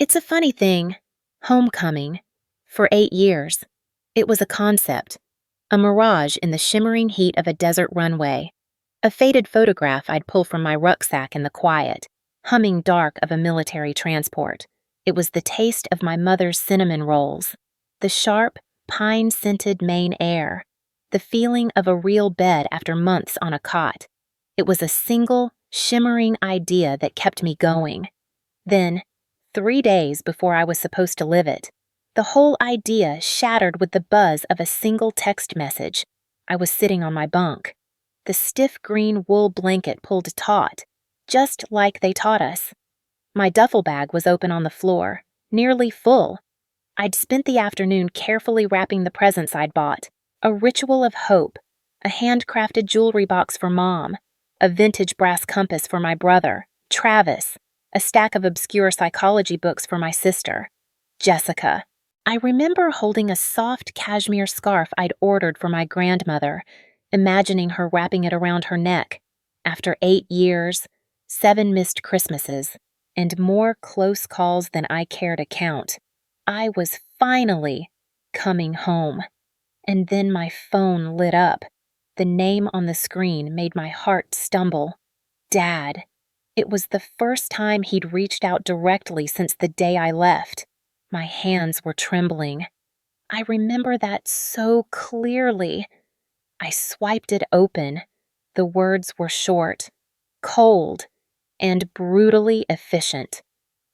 It's a funny thing. Homecoming. For 8 years. It was a concept. A mirage in the shimmering heat of a desert runway. A faded photograph I'd pull from my rucksack in the quiet, humming dark of a military transport. It was the taste of my mother's cinnamon rolls. The sharp, pine-scented Maine air. The feeling of a real bed after months on a cot. It was a single, shimmering idea that kept me going. Then, 3 days before I was supposed to live it, the whole idea shattered with the buzz of a single text message. I was sitting on my bunk. The stiff green wool blanket pulled taut, just like they taught us. My duffel bag was open on the floor, nearly full. I'd spent the afternoon carefully wrapping the presents I'd bought, a ritual of hope, a handcrafted jewelry box for Mom, a vintage brass compass for my brother, Travis, a stack of obscure psychology books for my sister, Jessica. I remember holding a soft cashmere scarf I'd ordered for my grandmother, imagining her wrapping it around her neck. After 8 years, 7 missed Christmases, and more close calls than I care to count, I was finally coming home. And then my phone lit up. The name on the screen made my heart stumble. Dad. It was the first time he'd reached out directly since the day I left. My hands were trembling. I remember that so clearly. I swiped it open. The words were short, cold, and brutally efficient.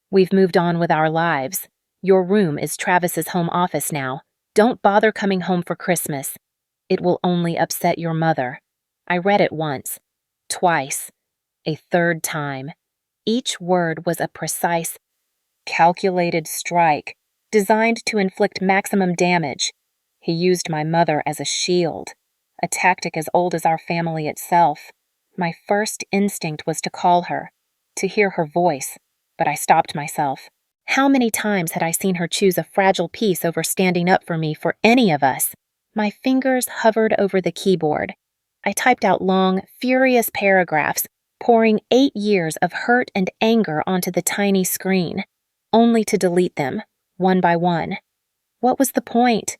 We've moved on with our lives. Your room is Travis's home office now. Don't bother coming home for Christmas. It will only upset your mother. I read it once, twice, a third time. Each word was a precise, calculated strike, designed to inflict maximum damage. He used my mother as a shield, a tactic as old as our family itself. My first instinct was to call her, to hear her voice, but I stopped myself. How many times had I seen her choose a fragile peace over standing up for me for any of us? My fingers hovered over the keyboard. I typed out long, furious paragraphs, pouring 8 years of hurt and anger onto the tiny screen, only to delete them, one by one. What was the point?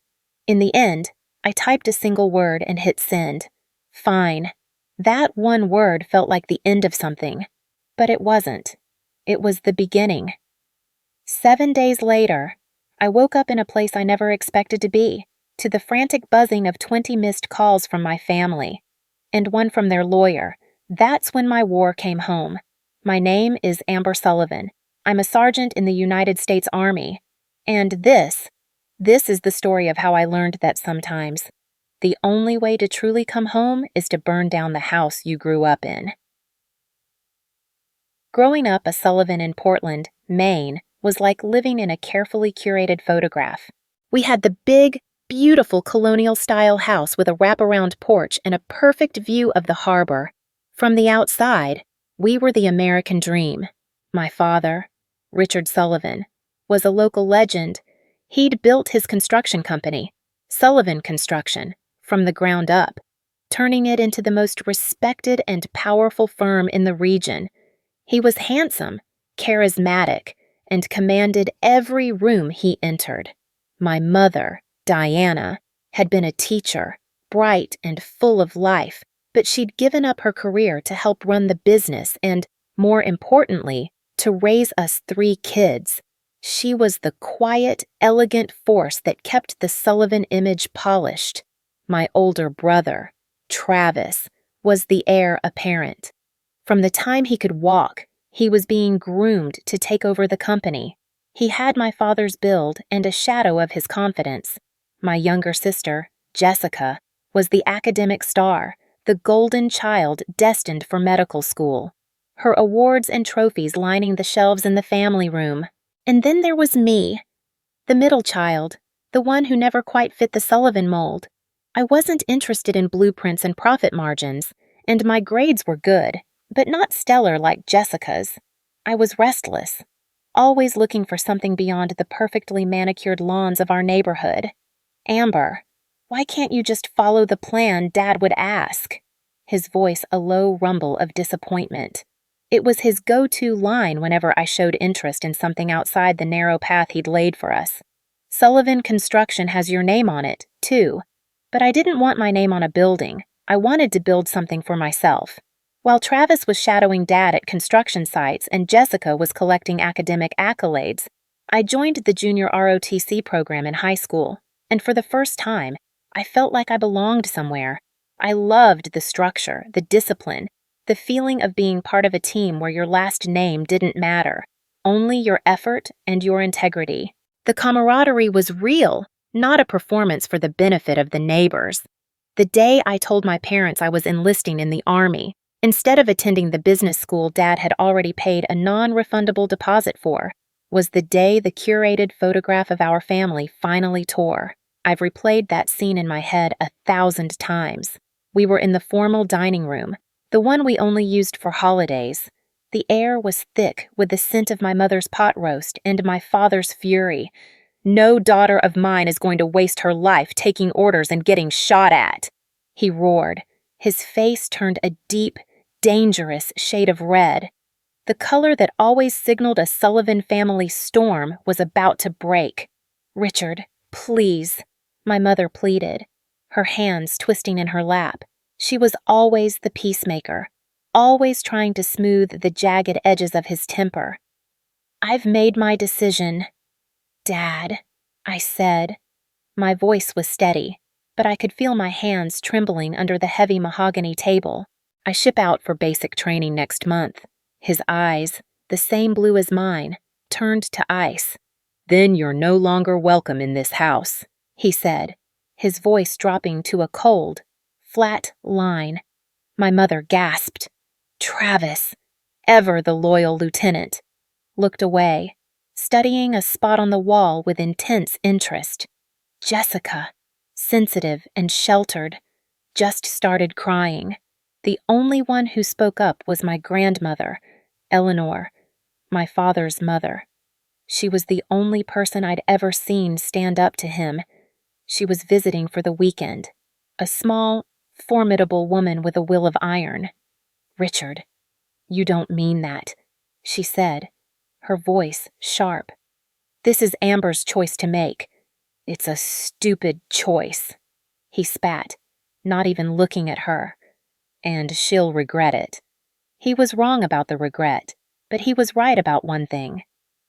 In the end, I typed a single word and hit send. Fine. That one word felt like the end of something, but it wasn't. It was the beginning. 7 days later, I woke up in a place I never expected to be, to the frantic buzzing of 20 missed calls from my family, and one from their lawyer. That's when my war came home. My name is Amber Sullivan. I'm a sergeant in the United States Army. And this is the story of how I learned that sometimes the only way to truly come home is to burn down the house you grew up in. Growing up a Sullivan in Portland, Maine, was like living in a carefully curated photograph. We had the big, beautiful colonial-style house with a wraparound porch and a perfect view of the harbor. From the outside, we were the American dream. My father, Richard Sullivan, was a local legend. He'd built his construction company, Sullivan Construction, from the ground up, turning it into the most respected and powerful firm in the region. He was handsome, charismatic, and commanded every room he entered. My mother, Diana, had been a teacher, bright and full of life, but she'd given up her career to help run the business and, more importantly, to raise us 3 kids. She was the quiet, elegant force that kept the Sullivan image polished. My older brother, Travis, was the heir apparent. From the time he could walk, he was being groomed to take over the company. He had my father's build and a shadow of his confidence. My younger sister, Jessica, was the academic star, the golden child destined for medical school. Her awards and trophies lining the shelves in the family room. And then there was me, the middle child, the one who never quite fit the Sullivan mold. I wasn't interested in blueprints and profit margins, and my grades were good, but not stellar like Jessica's. I was restless, always looking for something beyond the perfectly manicured lawns of our neighborhood. Amber, why can't you just follow the plan Dad would ask? His voice a low rumble of disappointment. It was his go-to line whenever I showed interest in something outside the narrow path he'd laid for us. Sullivan Construction has your name on it, too. But I didn't want my name on a building. I wanted to build something for myself. While Travis was shadowing Dad at construction sites and Jessica was collecting academic accolades, I joined the junior ROTC program in high school, and for the first time, I felt like I belonged somewhere. I loved the structure, the discipline, the feeling of being part of a team where your last name didn't matter, only your effort and your integrity. The camaraderie was real, not a performance for the benefit of the neighbors. The day I told my parents I was enlisting in the Army, instead of attending the business school Dad had already paid a non-refundable deposit for, was the day the curated photograph of our family finally tore. I've replayed that scene in my head 1,000 times. We were in the formal dining room, the one we only used for holidays. The air was thick with the scent of my mother's pot roast and my father's fury. "No daughter of mine is going to waste her life taking orders and getting shot at," he roared. His face turned a deep, dangerous shade of red. The color that always signaled a Sullivan family storm was about to break. "Richard, please," my mother pleaded, her hands twisting in her lap. She was always the peacemaker, always trying to smooth the jagged edges of his temper. "I've made my decision, Dad," I said. My voice was steady, but I could feel my hands trembling under the heavy mahogany table. "I ship out for basic training next month." His eyes, the same blue as mine, turned to ice. "Then you're no longer welcome in this house," he said, his voice dropping to a cold, flat line. My mother gasped. Travis, ever the loyal lieutenant, looked away, studying a spot on the wall with intense interest. Jessica, sensitive and sheltered, just started crying. The only one who spoke up was my grandmother, Eleanor, my father's mother. She was the only person I'd ever seen stand up to him. She was visiting for the weekend, a small, formidable woman with a will of iron. "Richard, you don't mean that," she said, her voice sharp. "This is Amber's choice to make. It's a stupid choice," he spat, not even looking at her. "And she'll regret it." He was wrong about the regret, but he was right about one thing.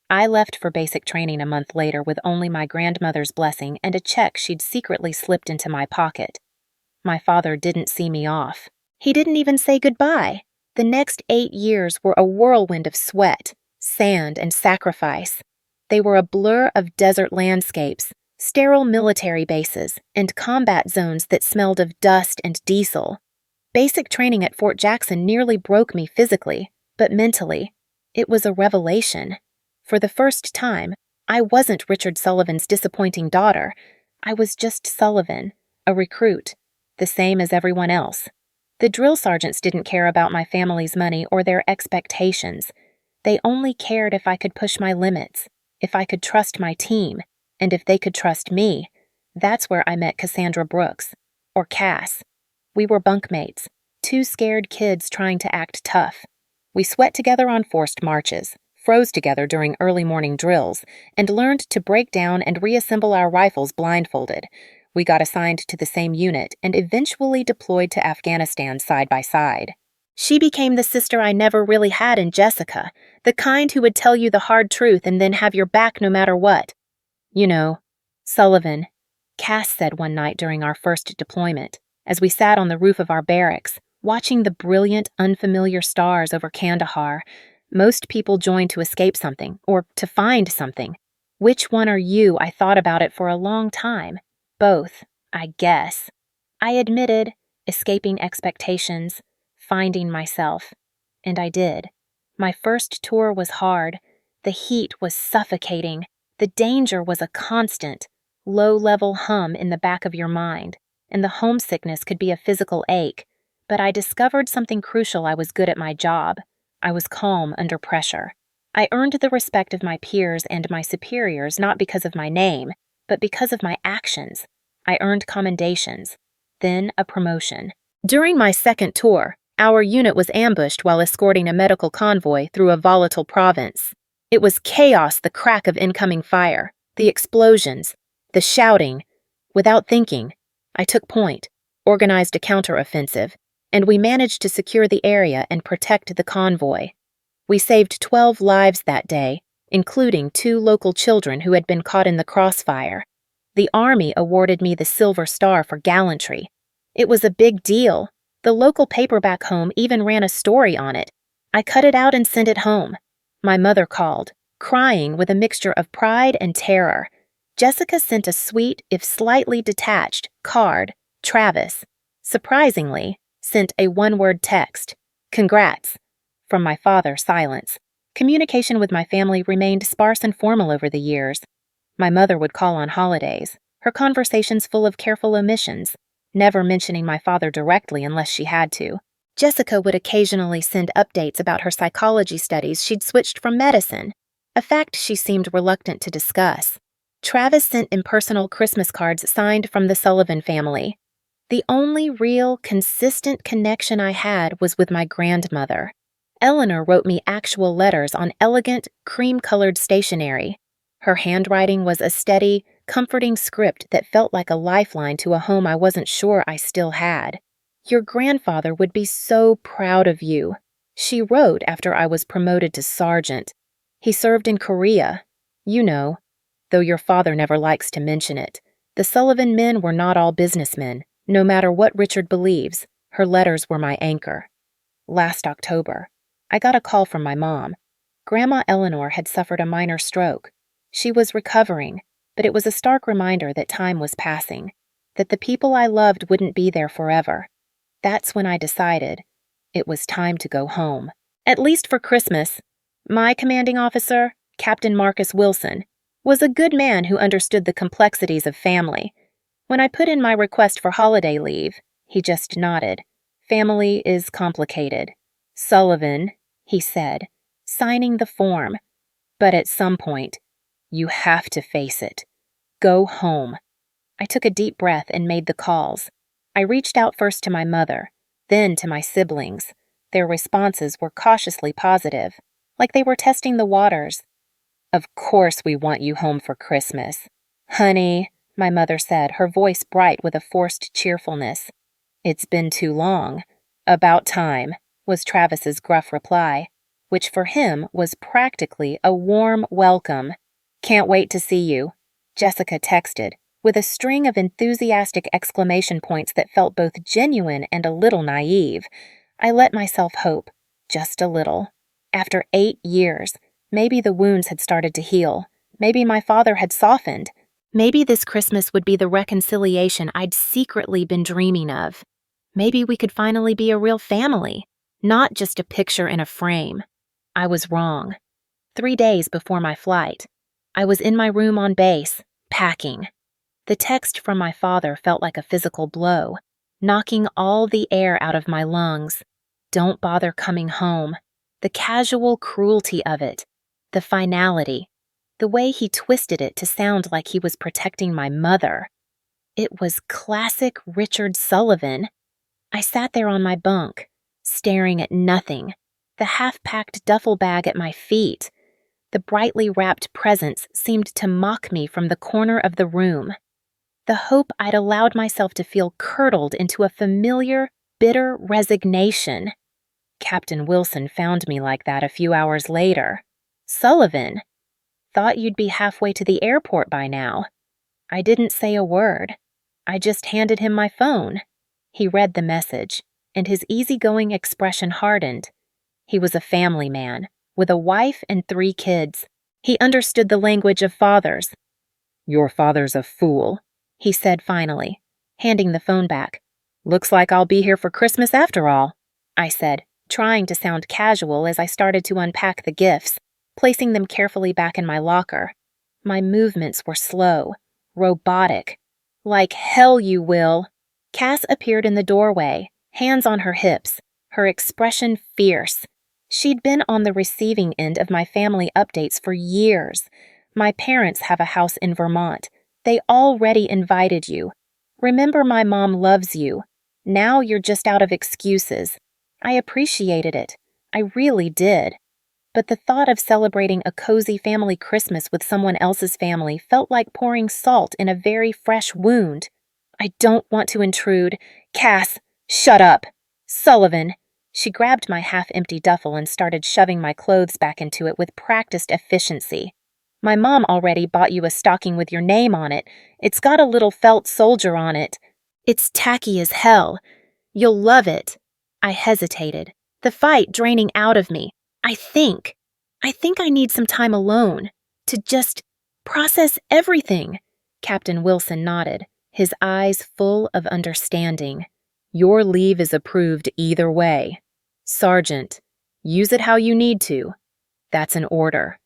I left for basic training a month later with only my grandmother's blessing and a check she'd secretly slipped into my pocket. My father didn't see me off. He didn't even say goodbye. The next 8 years were a whirlwind of sweat, sand, and sacrifice. They were a blur of desert landscapes, sterile military bases, and combat zones that smelled of dust and diesel. Basic training at Fort Jackson nearly broke me physically, but mentally, it was a revelation. For the first time, I wasn't Richard Sullivan's disappointing daughter. I was just Sullivan, a recruit, the same as everyone else. The drill sergeants didn't care about my family's money or their expectations. They only cared if I could push my limits, if I could trust my team, and if they could trust me. That's where I met Cassandra Brooks, or Cass. We were bunkmates, two scared kids trying to act tough. We sweat together on forced marches, froze together during early morning drills, and learned to break down and reassemble our rifles blindfolded. We got assigned to the same unit and eventually deployed to Afghanistan side by side. She became the sister I never really had in Jessica, the kind who would tell you the hard truth and then have your back no matter what. "You know, Sullivan," Cass said one night during our first deployment, as we sat on the roof of our barracks, watching the brilliant, unfamiliar stars over Kandahar. "Most people join to escape something, or to find something. Which one are you?" I thought about it for a long time. "Both, I guess." I admitted, escaping expectations, finding myself. And I did. My first tour was hard. The heat was suffocating. The danger was a constant, low-level hum in the back of your mind, and the homesickness could be a physical ache. But I discovered something crucial. I was good at my job. I was calm under pressure. I earned the respect of my peers and my superiors not because of my name, but because of my actions. I earned commendations, then a promotion. During my second tour, Our unit was ambushed while escorting a medical convoy through a volatile province. It was chaos, the crack of incoming fire, the explosions, the shouting. Without thinking, I took point, organized a counteroffensive, and we managed to secure the area and protect the convoy. We saved 12 lives that day, including 2 local children who had been caught in the crossfire. The Army awarded me the Silver Star for gallantry. It was a big deal. The local paper back home even ran a story on it. I cut it out and sent it home. My mother called, crying with a mixture of pride and terror. Jessica sent a sweet, if slightly detached, card. Travis, surprisingly, sent a one-word text. Congrats. From my father, silence. Communication with my family remained sparse and formal over the years. My mother would call on holidays, her conversations full of careful omissions, never mentioning my father directly unless she had to. Jessica would occasionally send updates about her psychology studies she'd switched from medicine, a fact she seemed reluctant to discuss. Travis sent impersonal Christmas cards signed from the Sullivan family. The only real, consistent connection I had was with my grandmother. Eleanor wrote me actual letters on elegant, cream-colored stationery. Her handwriting was a steady, comforting script that felt like a lifeline to a home I wasn't sure I still had. Your grandfather would be so proud of you, she wrote after I was promoted to sergeant. He served in Korea. You know, though your father never likes to mention it. The Sullivan men were not all businessmen, no matter what Richard believes. Her letters were my anchor. Last October, I got a call from my mom. Grandma Eleanor had suffered a minor stroke. She was recovering, but it was a stark reminder that time was passing, that the people I loved wouldn't be there forever. That's when I decided it was time to go home. At least for Christmas. My commanding officer, Captain Marcus Wilson, was a good man who understood the complexities of family. When I put in my request for holiday leave, he just nodded. Family is complicated. Sullivan, he said, signing the form. But at some point, you have to face it. Go home. I took a deep breath and made the calls. I reached out first to my mother, then to my siblings. Their responses were cautiously positive, like they were testing the waters. Of course we want you home for Christmas. Honey, my mother said, her voice bright with a forced cheerfulness. It's been too long. About time, was Travis's gruff reply, which for him was practically a warm welcome. Can't wait to see you, Jessica texted, with a string of enthusiastic exclamation points that felt both genuine and a little naive. I let myself hope, just a little. After 8 years, maybe the wounds had started to heal. Maybe my father had softened. Maybe this Christmas would be the reconciliation I'd secretly been dreaming of. Maybe we could finally be a real family, not just a picture in a frame. I was wrong. 3 days before my flight, I was in my room on base, packing. The text from my father felt like a physical blow, knocking all the air out of my lungs. Don't bother coming home. The casual cruelty of it. The finality. The way he twisted it to sound like he was protecting my mother. It was classic Richard Sullivan. I sat there on my bunk, staring at nothing, the half-packed duffel bag at my feet. The brightly wrapped presents seemed to mock me from the corner of the room. The hope I'd allowed myself to feel curdled into a familiar, bitter resignation. Captain Wilson found me like that a few hours later. Sullivan, thought you'd be halfway to the airport by now. I didn't say a word. I just handed him my phone. He read the message, and his easygoing expression hardened. He was a family man, with a wife and 3 kids. He understood the language of fathers. Your father's a fool, he said finally, handing the phone back. Looks like I'll be here for Christmas after all, I said, trying to sound casual as I started to unpack the gifts, placing them carefully back in my locker. My movements were slow, robotic. Like hell you will. Cass appeared in the doorway, hands on her hips, her expression fierce. She'd been on the receiving end of my family updates for years. My parents have a house in Vermont. They already invited you. Remember, my mom loves you. Now you're just out of excuses. I appreciated it. I really did. But the thought of celebrating a cozy family Christmas with someone else's family felt like pouring salt in a very fresh wound. I don't want to intrude. Cass, shut up. Sullivan. She grabbed my half-empty duffel and started shoving my clothes back into it with practiced efficiency. My mom already bought you a stocking with your name on it. It's got a little felt soldier on it. It's tacky as hell. You'll love it. I hesitated, the fight draining out of me. I think I need some time alone to just process everything. Captain Wilson nodded, his eyes full of understanding. Your leave is approved either way. Sergeant, use it how you need to. That's an order.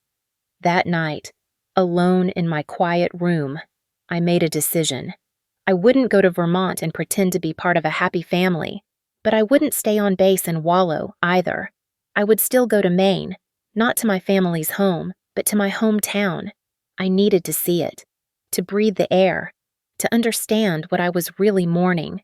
That night, alone in my quiet room, I made a decision. I wouldn't go to Vermont and pretend to be part of a happy family, but I wouldn't stay on base and wallow either. I would still go to Maine, not to my family's home, but to my hometown. I needed to see it, to breathe the air, to understand what I was really mourning.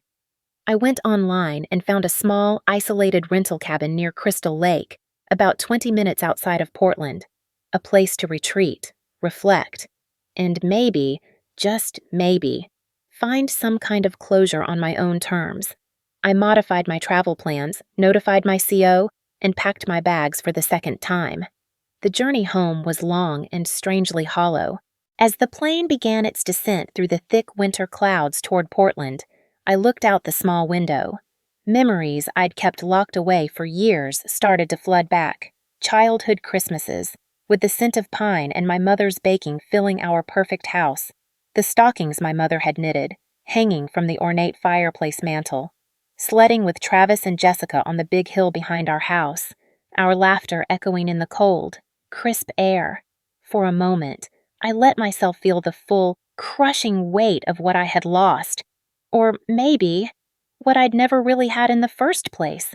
I went online and found a small, isolated rental cabin near Crystal Lake, about 20 minutes outside of Portland, a place to retreat, reflect, and maybe, just maybe, find some kind of closure on my own terms. I modified my travel plans, notified my CO, and packed my bags for the second time. The journey home was long and strangely hollow. As the plane began its descent through the thick winter clouds toward Portland, I looked out the small window. Memories I'd kept locked away for years started to flood back. Childhood Christmases, with the scent of pine and my mother's baking filling our perfect house. The stockings my mother had knitted, hanging from the ornate fireplace mantel. Sledding with Travis and Jessica on the big hill behind our house, our laughter echoing in the cold, crisp air. For a moment, I let myself feel the full, crushing weight of what I had lost. Or maybe, what I'd never really had in the first place.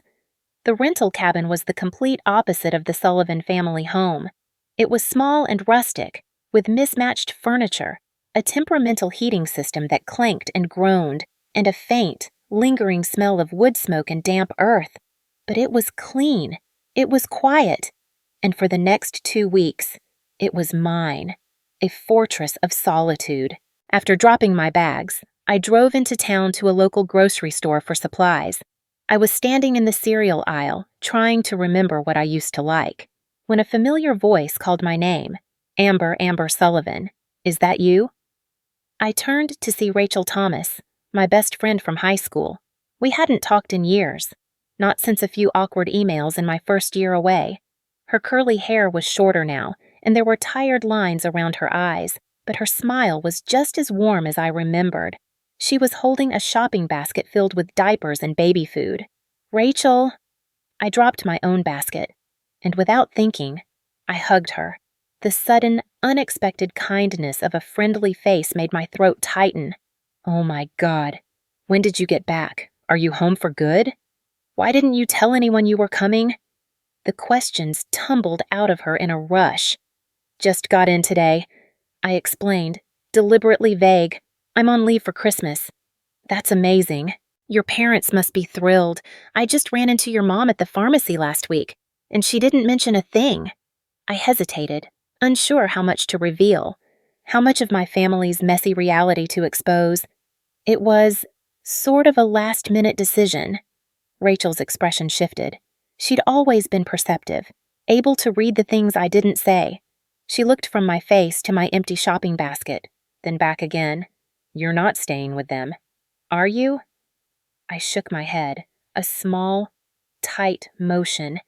The rental cabin was the complete opposite of the Sullivan family home. It was small and rustic, with mismatched furniture, a temperamental heating system that clanked and groaned, and a faint, lingering smell of wood smoke and damp earth. But it was clean. It was quiet. And for the next 2 weeks, it was mine, a fortress of solitude. After dropping my bags, I drove into town to a local grocery store for supplies. I was standing in the cereal aisle, trying to remember what I used to like, when a familiar voice called my name. Amber Sullivan. Is that you? I turned to see Rachel Thomas, my best friend from high school. We hadn't talked in years, not since a few awkward emails in my first year away. Her curly hair was shorter now, and there were tired lines around her eyes, but her smile was just as warm as I remembered. She was holding a shopping basket filled with diapers and baby food. Rachel! I dropped my own basket, and without thinking, I hugged her. The sudden, unexpected kindness of a friendly face made my throat tighten. Oh my God. When did you get back? Are you home for good? Why didn't you tell anyone you were coming? The questions tumbled out of her in a rush. Just got in today, I explained, deliberately vague. I'm on leave for Christmas. That's amazing. Your parents must be thrilled. I just ran into your mom at the pharmacy last week, and she didn't mention a thing. I hesitated, unsure how much to reveal, how much of my family's messy reality to expose. It was sort of a last-minute decision. Rachel's expression shifted. She'd always been perceptive, able to read the things I didn't say. She looked from my face to my empty shopping basket, then back again. You're not staying with them, are you? I shook my head, a small, tight motion.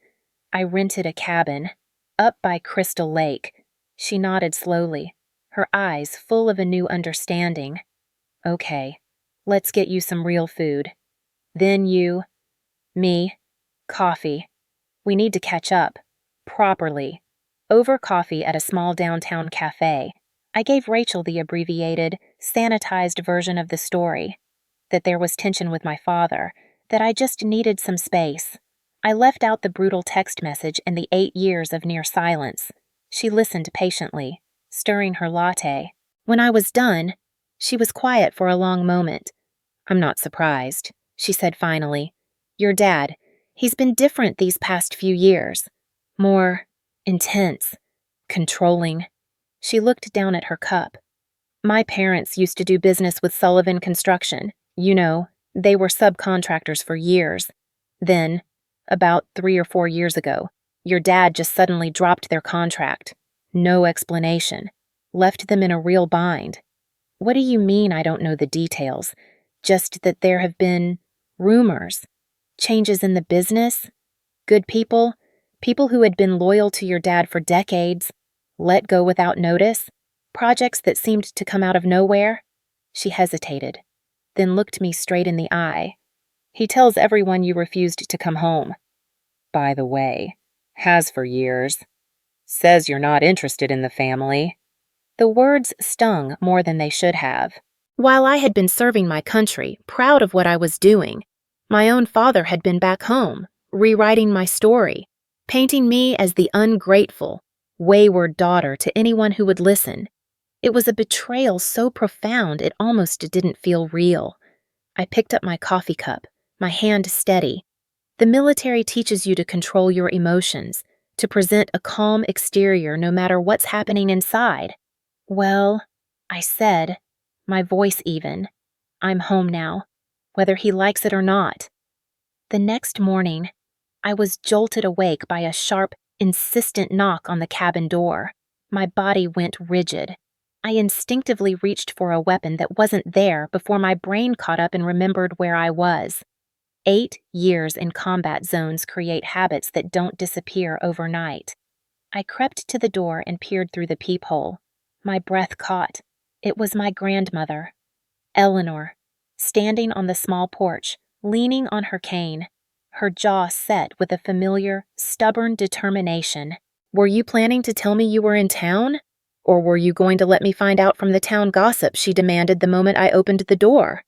I rented a cabin, up by Crystal Lake. She nodded slowly, her eyes full of a new understanding. Okay, let's get you some real food. Then you, me, coffee. We need to catch up, properly. Over coffee at a small downtown cafe, I gave Rachel the abbreviated, sanitized version of the story. That there was tension with my father, that I just needed some space. I left out the brutal text message and the 8 years of near silence. She listened patiently, stirring her latte. When I was done, she was quiet for a long moment. I'm not surprised, she said finally. Your dad, He's been different these past few years. More intense, controlling. She looked down at her cup. My parents used to do business with Sullivan Construction. You know, they were subcontractors for years. Then, about 3 or 4 years ago, your dad just suddenly dropped their contract. No explanation. Left them in a real bind. What do you mean I don't know the details? Just that there have been rumors, changes in the business, good people, people who had been loyal to your dad for decades, let go without notice, projects that seemed to come out of nowhere. She hesitated, then looked me straight in the eye. He tells everyone you refused to come home. By the way, has for years. Says you're not interested in the family. The words stung more than they should have. While I had been serving my country, proud of what I was doing, my own father had been back home, rewriting my story, painting me as the ungrateful, wayward daughter to anyone who would listen. It was a betrayal so profound it almost didn't feel real. I picked up my coffee cup, my hand steady. The military teaches you to control your emotions, to present a calm exterior no matter what's happening inside. Well, I said, my voice even, I'm home now, whether he likes it or not. The next morning, I was jolted awake by a sharp, insistent knock on the cabin door. My body went rigid. I instinctively reached for a weapon that wasn't there before my brain caught up and remembered where I was. 8 years in combat zones create habits that don't disappear overnight. I crept to the door and peered through the peephole. My breath caught. It was my grandmother, Eleanor, standing on the small porch, leaning on her cane, her jaw set with a familiar, stubborn determination. Were you planning to tell me you were in town? Or were you going to let me find out from the town gossip she demanded the moment I opened the door?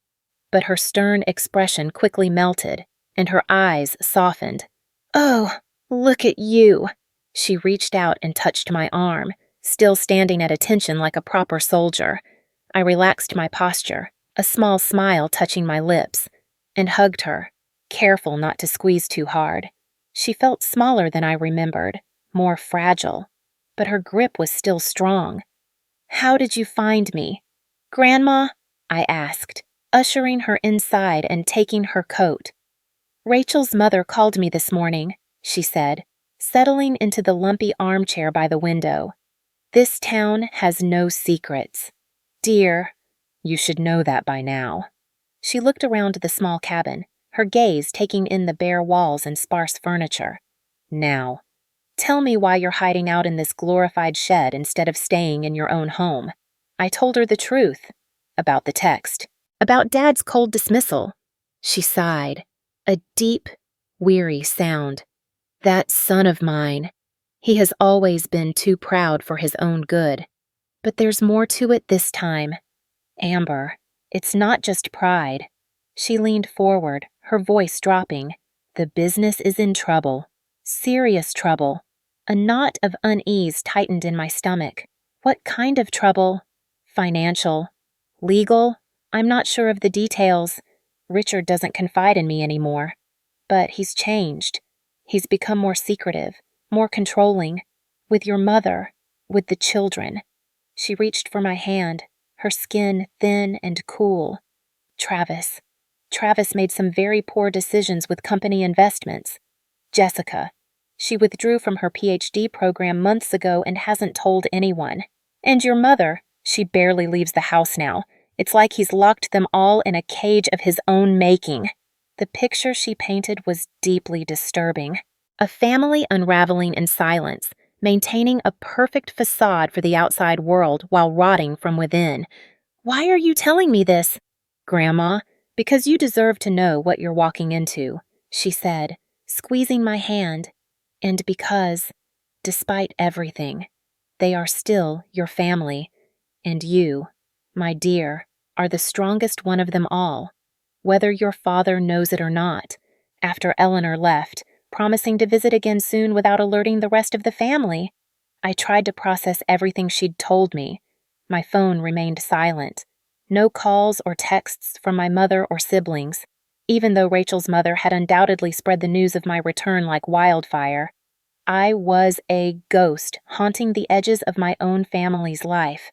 But her stern expression quickly melted, and her eyes softened. Oh, look at you! She reached out and touched my arm, still standing at attention like a proper soldier. I relaxed my posture, a small smile touching my lips, and hugged her, careful not to squeeze too hard. She felt smaller than I remembered, more fragile, but her grip was still strong. How did you find me? Grandma? I asked, ushering her inside and taking her coat. Rachel's mother called me this morning, she said, settling into the lumpy armchair by the window. This town has no secrets. Dear, you should know that by now. She looked around the small cabin, her gaze taking in the bare walls and sparse furniture. Now, tell me why you're hiding out in this glorified shed instead of staying in your own home. I told her the truth. About the text. About Dad's cold dismissal. She sighed, a deep, weary sound. That son of mine. He has always been too proud for his own good. But there's more to it this time. Amber, it's not just pride. She leaned forward, her voice dropping. The business is in trouble. Serious trouble. A knot of unease tightened in my stomach. What kind of trouble? Financial. Legal? I'm not sure of the details. Richard doesn't confide in me anymore. But he's changed. He's become more secretive, more controlling. With your mother, with the children. She reached for my hand, her skin thin and cool. Travis. Travis made some very poor decisions with company investments. Jessica. She withdrew from her PhD program months ago and hasn't told anyone. And your mother, she barely leaves the house now. It's like he's locked them all in a cage of his own making. The picture she painted was deeply disturbing. A family unraveling in silence, maintaining a perfect facade for the outside world while rotting from within. Why are you telling me this? Grandma, because you deserve to know what you're walking into, she said, squeezing my hand. And because, despite everything, they are still your family. And you, my dear, are the strongest one of them all, whether your father knows it or not. After Eleanor left, promising to visit again soon without alerting the rest of the family, I tried to process everything she'd told me. My phone remained silent. No calls or texts from my mother or siblings. Even though Rachel's mother had undoubtedly spread the news of my return like wildfire, I was a ghost haunting the edges of my own family's life.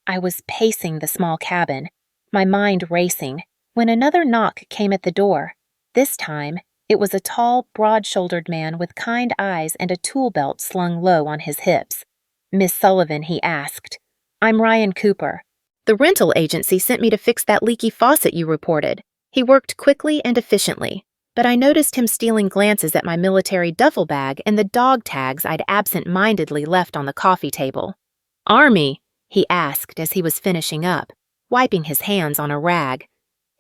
I was pacing the small cabin, my mind racing, when another knock came at the door. This time, it was a tall, broad-shouldered man with kind eyes and a tool belt slung low on his hips. "Miss Sullivan," he asked. "I'm Ryan Cooper. The rental agency sent me to fix that leaky faucet you reported." He worked quickly and efficiently, but I noticed him stealing glances at my military duffel bag and the dog tags I'd absent-mindedly left on the coffee table. "Army?" he asked as he was finishing up, wiping his hands on a rag.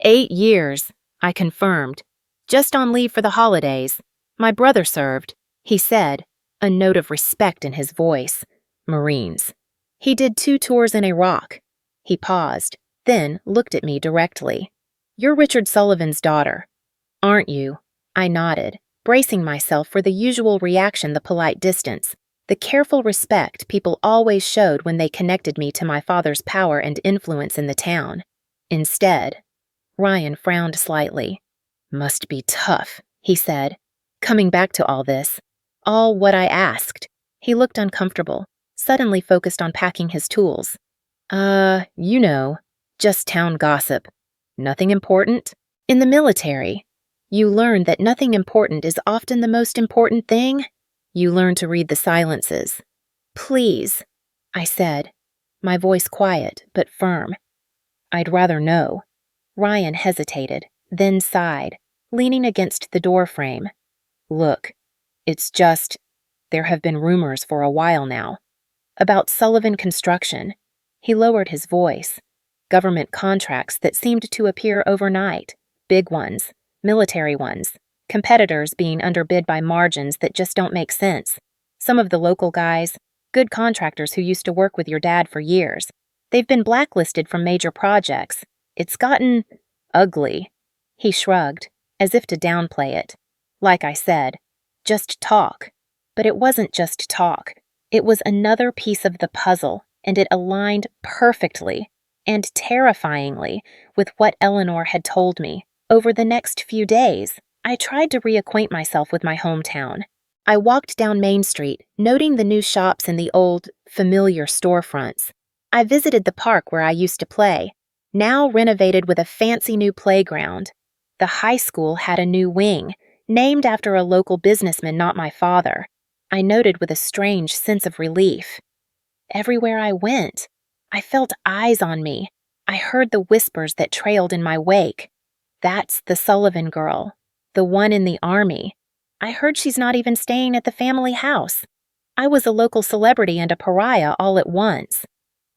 8 years, I confirmed. "Just on leave for the holidays. My brother served," he said, a note of respect in his voice. "Marines." "He did 2 tours in Iraq." He paused, then looked at me directly. "You're Richard Sullivan's daughter, aren't you?" I nodded, bracing myself for the usual reaction, the polite distance, the careful respect people always showed when they connected me to my father's power and influence in the town. Instead, Ryan frowned slightly. "Must be tough," he said, coming back to all this. "All what I asked." He looked uncomfortable, suddenly focused on packing his tools. You know, just town gossip. Nothing important? In the military, you learn that nothing important is often the most important thing. You learn to read the silences. "Please," I said, my voice quiet but firm. "I'd rather know." Ryan hesitated, then sighed, leaning against the door frame. "Look, it's just, there have been rumors for a while now. About Sullivan Construction." He lowered his voice. "Government contracts that seemed to appear overnight. Big ones, military ones, competitors being underbid by margins that just don't make sense. Some of the local guys, good contractors who used to work with your dad for years, they've been blacklisted from major projects. It's gotten ugly." He shrugged, as if to downplay it. "Like I said, just talk." But it wasn't just talk. It was another piece of the puzzle, and it aligned perfectly and terrifyingly with what Eleanor had told me. Over the next few days, I tried to reacquaint myself with my hometown. I walked down Main Street, noting the new shops and the old, familiar storefronts. I visited the park where I used to play, now renovated with a fancy new playground. The high school had a new wing, named after a local businessman, not my father. I noted with a strange sense of relief. Everywhere I went, I felt eyes on me. I heard the whispers that trailed in my wake. "That's the Sullivan girl, the one in the Army. I heard she's not even staying at the family house." I was a local celebrity and a pariah all at once.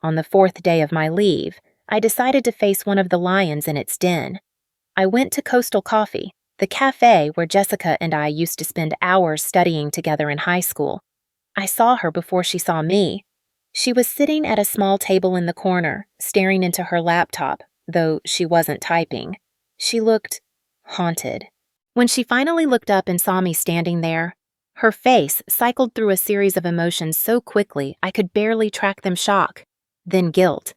On the 4th day of my leave, I decided to face one of the lions in its den. I went to Coastal Coffee, the cafe where Jessica and I used to spend hours studying together in high school. I saw her before she saw me. She was sitting at a small table in the corner, staring into her laptop, though she wasn't typing. She looked haunted. When she finally looked up and saw me standing there, her face cycled through a series of emotions so quickly I could barely track them: shock, then guilt,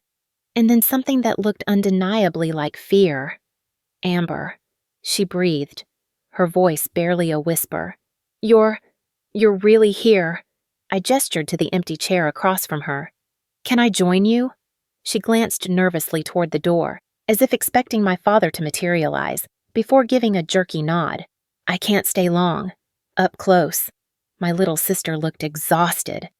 and then something that looked undeniably like fear. "Amber," she breathed, her voice barely a whisper. You're really here." I gestured to the empty chair across from her. "Can I join you?" She glanced nervously toward the door, as if expecting my father to materialize, before giving a jerky nod. "I can't stay long. Up close." My little sister looked exhausted.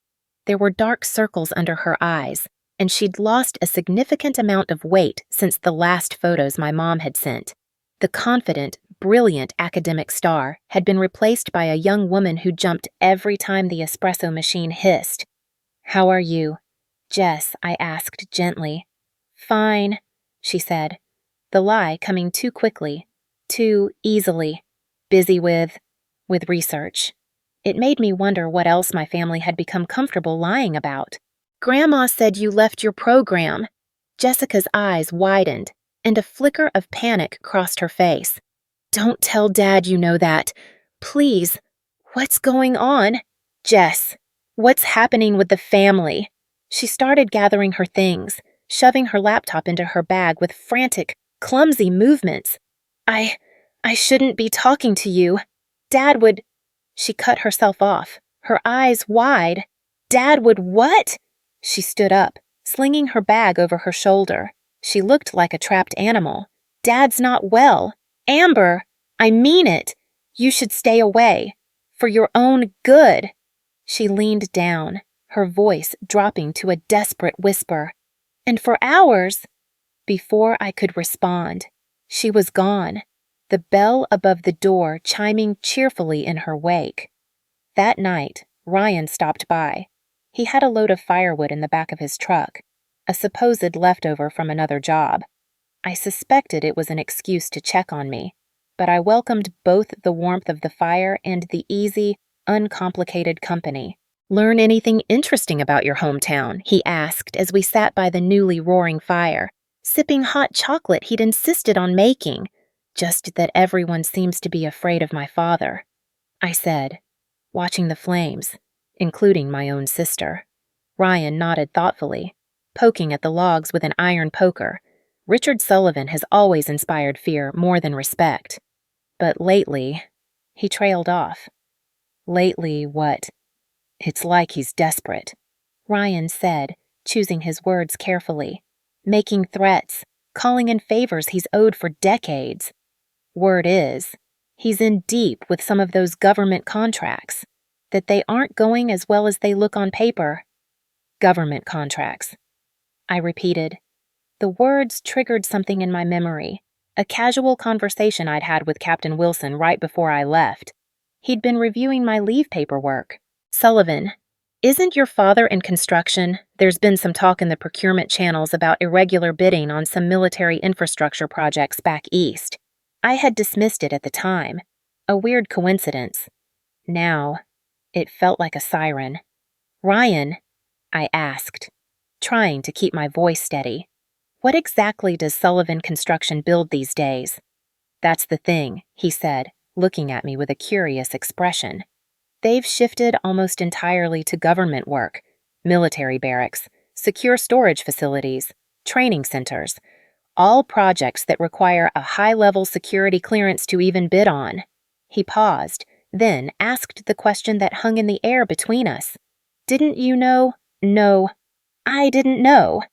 There were dark circles under her eyes, and she'd lost a significant amount of weight since the last photos my mom had sent. The confident, brilliant academic star had been replaced by a young woman who jumped every time the espresso machine hissed. "How are you?" "Jess," I asked gently. "Fine," she said, the lie coming too quickly, too easily. "Busy with research." It made me wonder what else my family had become comfortable lying about. "Grandma said you left your program." Jessica's eyes widened, and a flicker of panic crossed her face. "Don't tell Dad you know that. Please. What's going on?" "Jess, what's happening with the family?" She started gathering her things, shoving her laptop into her bag with frantic, clumsy movements. I shouldn't be talking to you. Dad would. She cut herself off, her eyes wide. Dad would what? She stood up, slinging her bag over her shoulder. She looked like a trapped animal. Dad's not well. Amber, I mean it. You should stay away. For your own good. She leaned down, her voice dropping to a desperate whisper. And for hours, before I could respond, she was gone, the bell above the door chiming cheerfully in her wake. That night, Ryan stopped by. He had a load of firewood in the back of his truck, a supposed leftover from another job. I suspected it was an excuse to check on me, but I welcomed both the warmth of the fire and the easy, uncomplicated company. "Learn anything interesting about your hometown?" he asked as we sat by the newly roaring fire, sipping hot chocolate he'd insisted on making, just that everyone seems to be afraid of my father, I said, watching the flames, including my own sister. Ryan nodded thoughtfully, poking at the logs with an iron poker. Richard Sullivan has always inspired fear more than respect. But lately, he trailed off. Lately, what? It's like he's desperate, Ryan said, choosing his words carefully, making threats, calling in favors he's owed for decades. Word is, he's in deep with some of those government contracts, that they aren't going as well as they look on paper. Government contracts. I repeated. The words triggered something in my memory, a casual conversation I'd had with Captain Wilson right before I left. He'd been reviewing my leave paperwork. "Sullivan, isn't your father in construction? There's been some talk in the procurement channels about irregular bidding on some military infrastructure projects back east." I had dismissed it at the time. A weird coincidence. Now, it felt like a siren. "Ryan," I asked, trying to keep my voice steady, "what exactly does Sullivan Construction build these days?" "That's the thing," he said, looking at me with a curious expression. "They've shifted almost entirely to government work, military barracks, secure storage facilities, training centers, all projects that require a high-level security clearance to even bid on." He paused, then asked the question that hung in the air between us. "Didn't you know?" "No, I didn't know."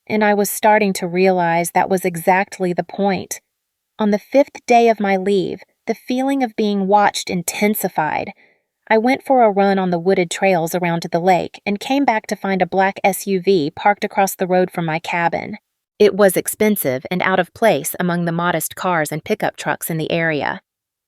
And I was starting to realize that was exactly the point. On the 5th day of my leave, the feeling of being watched intensified. I went for a run on the wooded trails around the lake and came back to find a black SUV parked across the road from my cabin. It was expensive and out of place among the modest cars and pickup trucks in the area.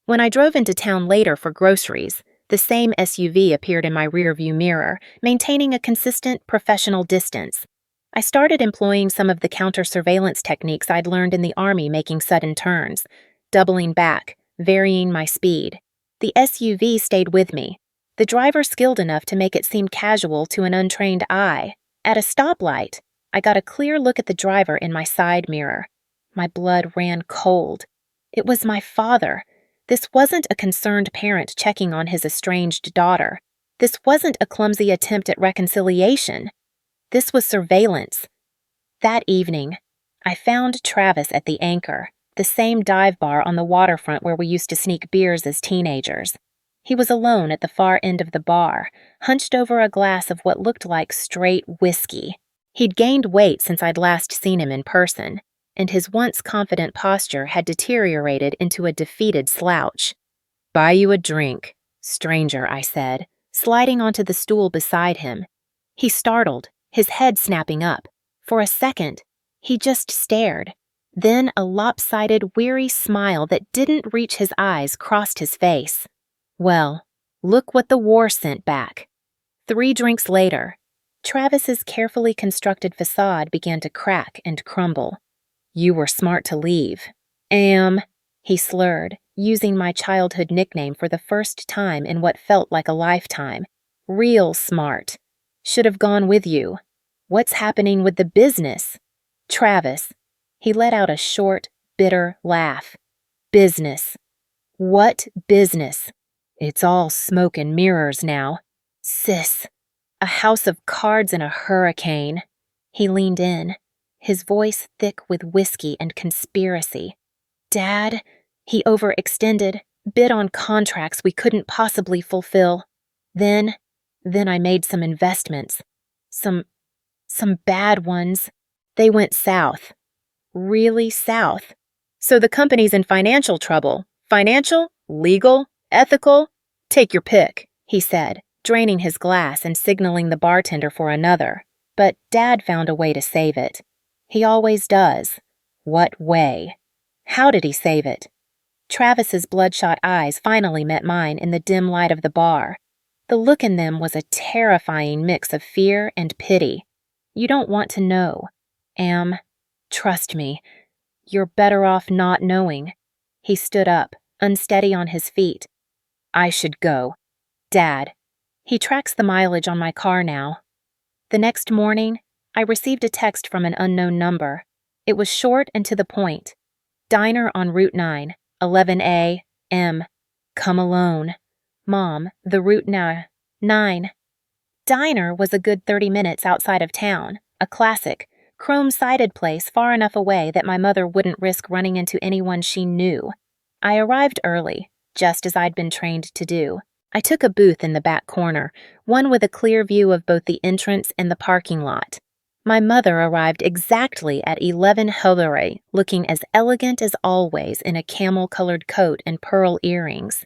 When I drove into town later for groceries, the same SUV appeared in my rearview mirror, maintaining a consistent, professional distance. I started employing some of the counter-surveillance techniques I'd learned in the Army, making sudden turns, doubling back, varying my speed. The SUV stayed with me, the driver skilled enough to make it seem casual to an untrained eye. At a stoplight, I got a clear look at the driver in my side mirror. My blood ran cold. It was my father. This wasn't a concerned parent checking on his estranged daughter. This wasn't a clumsy attempt at reconciliation. This was surveillance. That evening, I found Travis at the Anchor, the same dive bar on the waterfront where we used to sneak beers as teenagers. He was alone at the far end of the bar, hunched over a glass of what looked like straight whiskey. He'd gained weight since I'd last seen him in person, and his once confident posture had deteriorated into a defeated slouch. "Buy you a drink, stranger," I said, sliding onto the stool beside him. He startled, his head snapping up. For a second, he just stared. Then a lopsided, weary smile that didn't reach his eyes crossed his face. Well, look what the war sent back. 3 drinks later, Travis's carefully constructed facade began to crack and crumble. "You were smart to leave." He slurred, using my childhood nickname for the first time in what felt like a lifetime. "Real smart. Should have gone with you. What's happening with the business?" "Travis." He let out a short, bitter laugh. "Business. What business? It's all smoke and mirrors now. Sis. A house of cards in a hurricane." He leaned in, his voice thick with whiskey and conspiracy. "Dad," He overextended, bid on contracts we couldn't possibly fulfill. Then I made some investments. Some bad ones. They went south. Really south. So the company's in financial trouble. Financial, legal, ethical? Take your pick, he said, draining his glass and signaling the bartender for another. But Dad found a way to save it. He always does. What way? How did he save it? Travis's bloodshot eyes finally met mine in the dim light of the bar. The look in them was a terrifying mix of fear and pity. You don't want to know. Trust me, you're better off not knowing. He stood up, unsteady on his feet. I should go. Dad. He tracks the mileage on my car now. The next morning, I received a text from an unknown number. It was short and to the point. Diner on Route 9, 11A, M. Come alone. Mom, the Route 9. Diner was a good 30 minutes outside of town, a classic, chrome-sided place far enough away that my mother wouldn't risk running into anyone she knew. I arrived early, just as I'd been trained to do. I took a booth in the back corner, one with a clear view of both the entrance and the parking lot. My mother arrived exactly at 11 Hillary, looking as elegant as always in a camel-colored coat and pearl earrings.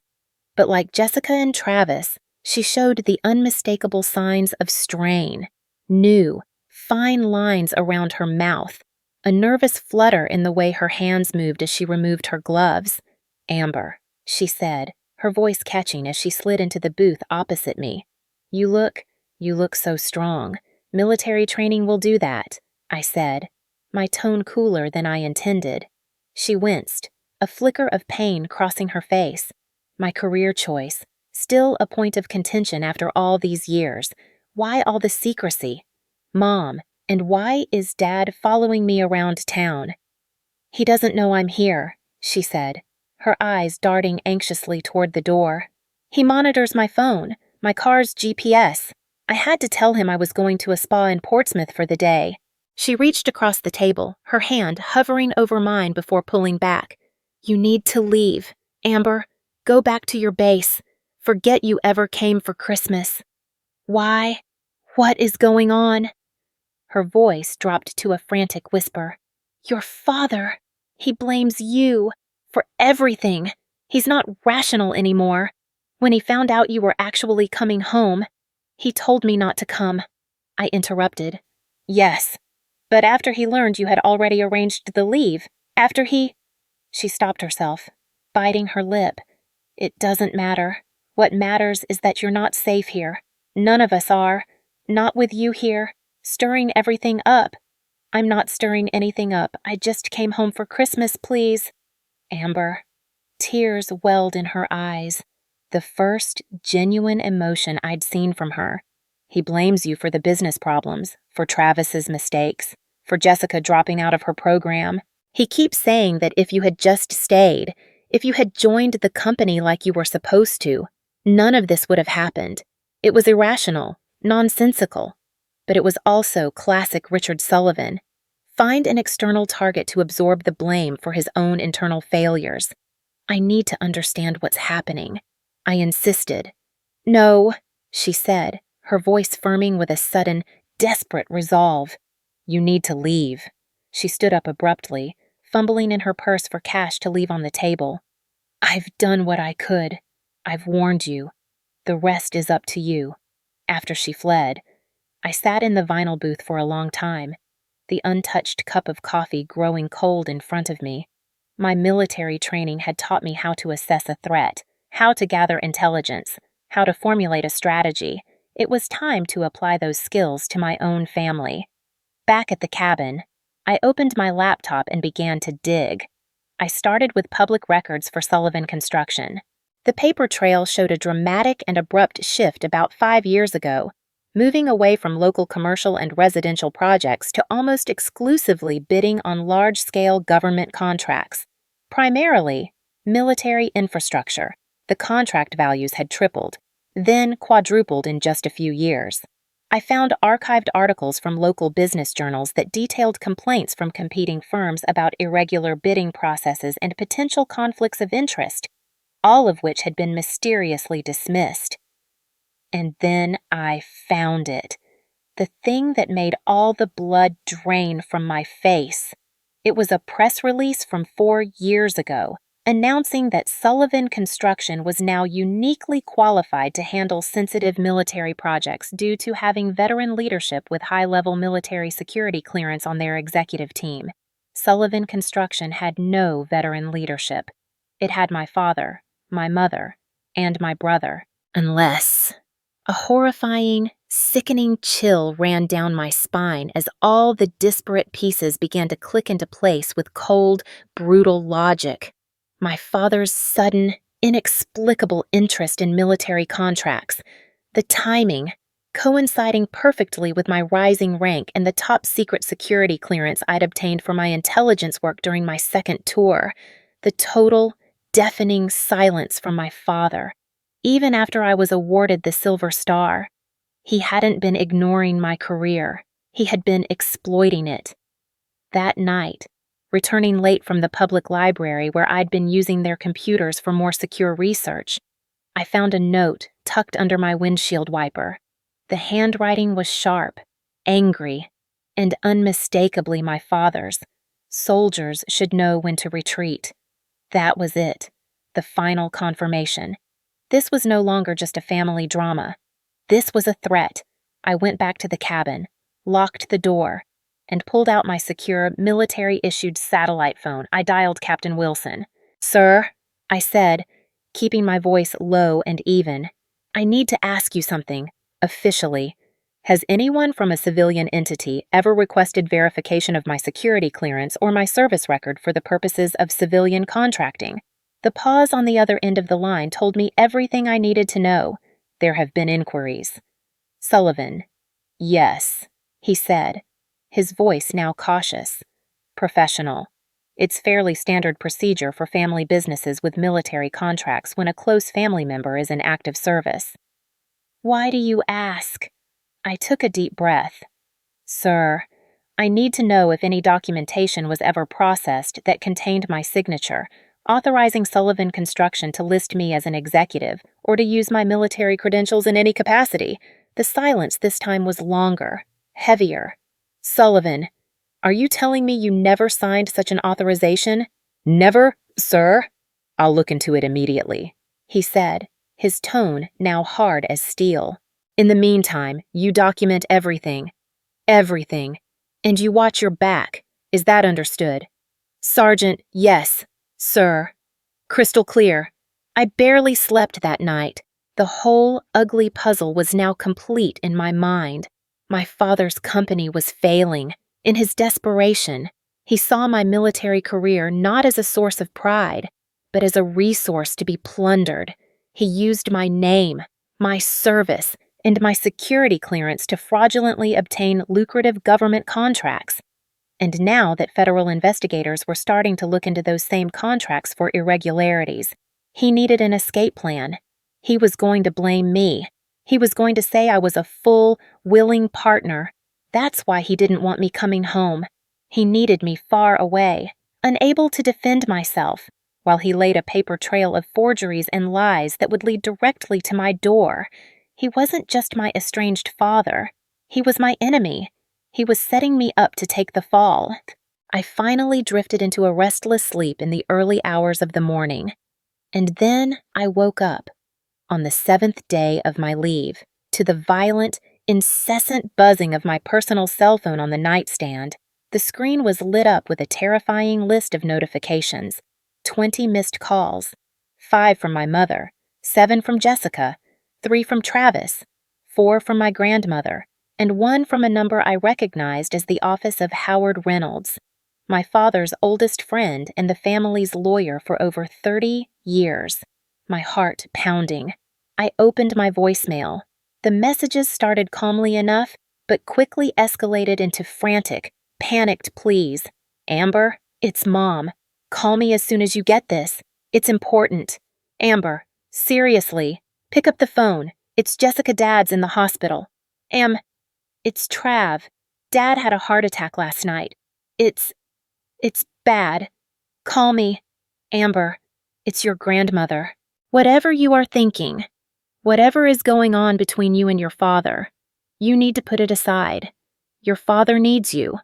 But like Jessica and Travis, she showed the unmistakable signs of strain, new, fine lines around her mouth, a nervous flutter in the way her hands moved as she removed her gloves. Amber, she said, her voice catching as she slid into the booth opposite me. You look so strong. Military training will do that, I said, my tone cooler than I intended. She winced, a flicker of pain crossing her face. My career choice, still a point of contention after all these years. Why all the secrecy? Mom, and why is Dad following me around town? He doesn't know I'm here, she said, her eyes darting anxiously toward the door. He monitors my phone, my car's GPS. I had to tell him I was going to a spa in Portsmouth for the day. She reached across the table, her hand hovering over mine before pulling back. You need to leave, Amber. Go back to your base. Forget you ever came for Christmas. Why? What is going on? Her voice dropped to a frantic whisper. Your father. He blames you for everything. He's not rational anymore. When he found out you were actually coming home, he told me not to come. I interrupted. Yes, but after he learned you had already arranged the leave, after he... She stopped herself, biting her lip. It doesn't matter. What matters is that you're not safe here. None of us are. Not with you here, stirring everything up. I'm not stirring anything up. I just came home for Christmas, please. Amber. Tears welled in her eyes. The first genuine emotion I'd seen from her. He blames you for the business problems, for Travis's mistakes, for Jessica dropping out of her program. He keeps saying that if you had just stayed, if you had joined the company like you were supposed to, none of this would have happened. It was irrational, nonsensical. But it was also classic Richard Sullivan. Find an external target to absorb the blame for his own internal failures. I need to understand what's happening. I insisted. No, she said, her voice firming with a sudden, desperate resolve. You need to leave. She stood up abruptly, fumbling in her purse for cash to leave on the table. I've done what I could. I've warned you. The rest is up to you. After she fled, I sat in the vinyl booth for a long time, the untouched cup of coffee growing cold in front of me. My military training had taught me how to assess a threat, how to gather intelligence, how to formulate a strategy. It was time to apply those skills to my own family. Back at the cabin, I opened my laptop and began to dig. I started with public records for Sullivan Construction. The paper trail showed a dramatic and abrupt shift about 5 years ago, moving away from local commercial and residential projects to almost exclusively bidding on large-scale government contracts. Primarily, military infrastructure. The contract values had tripled, then quadrupled in just a few years. I found archived articles from local business journals that detailed complaints from competing firms about irregular bidding processes and potential conflicts of interest, all of which had been mysteriously dismissed. And then I found it. The thing that made all the blood drain from my face. It was a press release from 4 years ago, announcing that Sullivan Construction was now uniquely qualified to handle sensitive military projects due to having veteran leadership with high-level military security clearance on their executive team. Sullivan Construction had no veteran leadership. It had my father, my mother, and my brother. Unless... A horrifying, sickening chill ran down my spine as all the disparate pieces began to click into place with cold, brutal logic. My father's sudden, inexplicable interest in military contracts, the timing, coinciding perfectly with my rising rank and the top-secret security clearance I'd obtained for my intelligence work during my second tour, the total, deafening silence from my father. Even after I was awarded the Silver Star, he hadn't been ignoring my career. He had been exploiting it. That night, returning late from the public library where I'd been using their computers for more secure research, I found a note tucked under my windshield wiper. The handwriting was sharp, angry, and unmistakably my father's. Soldiers should know when to retreat. That was it, the final confirmation. This was no longer just a family drama. This was a threat. I went back to the cabin, locked the door, and pulled out my secure, military-issued satellite phone. I dialed Captain Wilson. "Sir," I said, keeping my voice low and even, "I need to ask you something, officially. Has anyone from a civilian entity ever requested verification of my security clearance or my service record for the purposes of civilian contracting?" The pause on the other end of the line told me everything I needed to know. There have been inquiries. Sullivan. "Yes," he said, his voice now cautious. "Professional. It's fairly standard procedure for family businesses with military contracts when a close family member is in active service." "Why do you ask?" I took a deep breath. "Sir, I need to know if any documentation was ever processed that contained my signature, authorizing Sullivan Construction to list me as an executive or to use my military credentials in any capacity." The silence this time was longer, heavier. "Sullivan, are you telling me you never signed such an authorization?" "Never, sir." "I'll look into it immediately," he said, his tone now hard as steel. "In the meantime, you document everything. Everything. And you watch your back. Is that understood?" "Sergeant, yes. Sir." Crystal clear. I barely slept that night. The whole ugly puzzle was now complete in my mind. My father's company was failing. In his desperation, he saw my military career not as a source of pride, but as a resource to be plundered. He used my name, my service, and my security clearance to fraudulently obtain lucrative government contracts. And now that federal investigators were starting to look into those same contracts for irregularities, he needed an escape plan. He was going to blame me. He was going to say I was a full, willing partner. That's why he didn't want me coming home. He needed me far away, unable to defend myself, while he laid a paper trail of forgeries and lies that would lead directly to my door. He wasn't just my estranged father. He was my enemy. He was setting me up to take the fall. I finally drifted into a restless sleep in the early hours of the morning. And then I woke up, on the 7th day of my leave, to the violent, incessant buzzing of my personal cell phone on the nightstand. The screen was lit up with a terrifying list of notifications. 20 missed calls. 5 from my mother, 7 from Jessica, 3 from Travis, 4 from my grandmother, and 1 from a number I recognized as the office of Howard Reynolds, my father's oldest friend and the family's lawyer for over 30 years. My heart pounding. I opened my voicemail. The messages started calmly enough, but quickly escalated into frantic, panicked pleas. "Amber, it's Mom. Call me as soon as you get this. It's important. Amber, seriously, pick up the phone. It's Jessica Dad's in the hospital. It's Trav. Dad had a heart attack last night. It's bad. Call me. Amber, it's your grandmother. Whatever you are thinking, whatever is going on between you and your father, you need to put it aside. Your father needs you.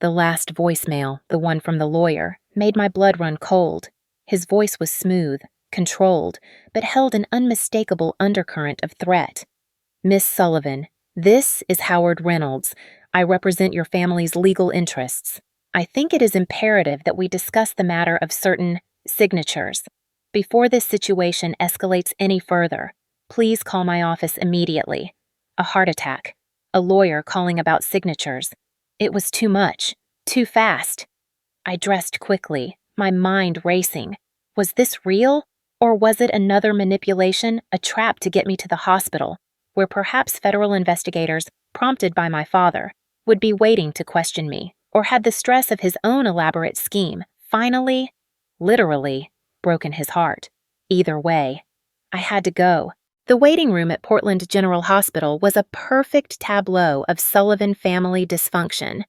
The last voicemail, the one from the lawyer, made my blood run cold. His voice was smooth, controlled, but held an unmistakable undercurrent of threat. Miss Sullivan, this is Howard Reynolds. I represent your family's legal interests. I think it is imperative that we discuss the matter of certain signatures. Before this situation escalates any further, please call my office immediately. A heart attack. A lawyer calling about signatures. It was too much. Too fast. I dressed quickly, my mind racing. Was this real? Or was it another manipulation, a trap to get me to the hospital, where perhaps federal investigators, prompted by my father, would be waiting to question me? Or had the stress of his own elaborate scheme finally, literally, broken his heart? Either way, I had to go. The waiting room at Portland General Hospital was a perfect tableau of Sullivan family dysfunction.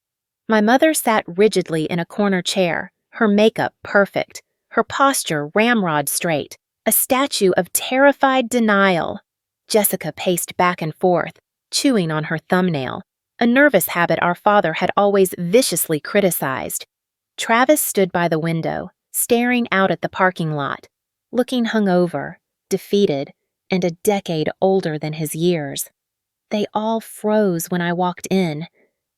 My mother sat rigidly in a corner chair, her makeup perfect, her posture ramrod straight, a statue of terrified denial. Jessica paced back and forth, chewing on her thumbnail, a nervous habit our father had always viciously criticized. Travis stood by the window, staring out at the parking lot, looking hungover, defeated, and a decade older than his years. They all froze when I walked in.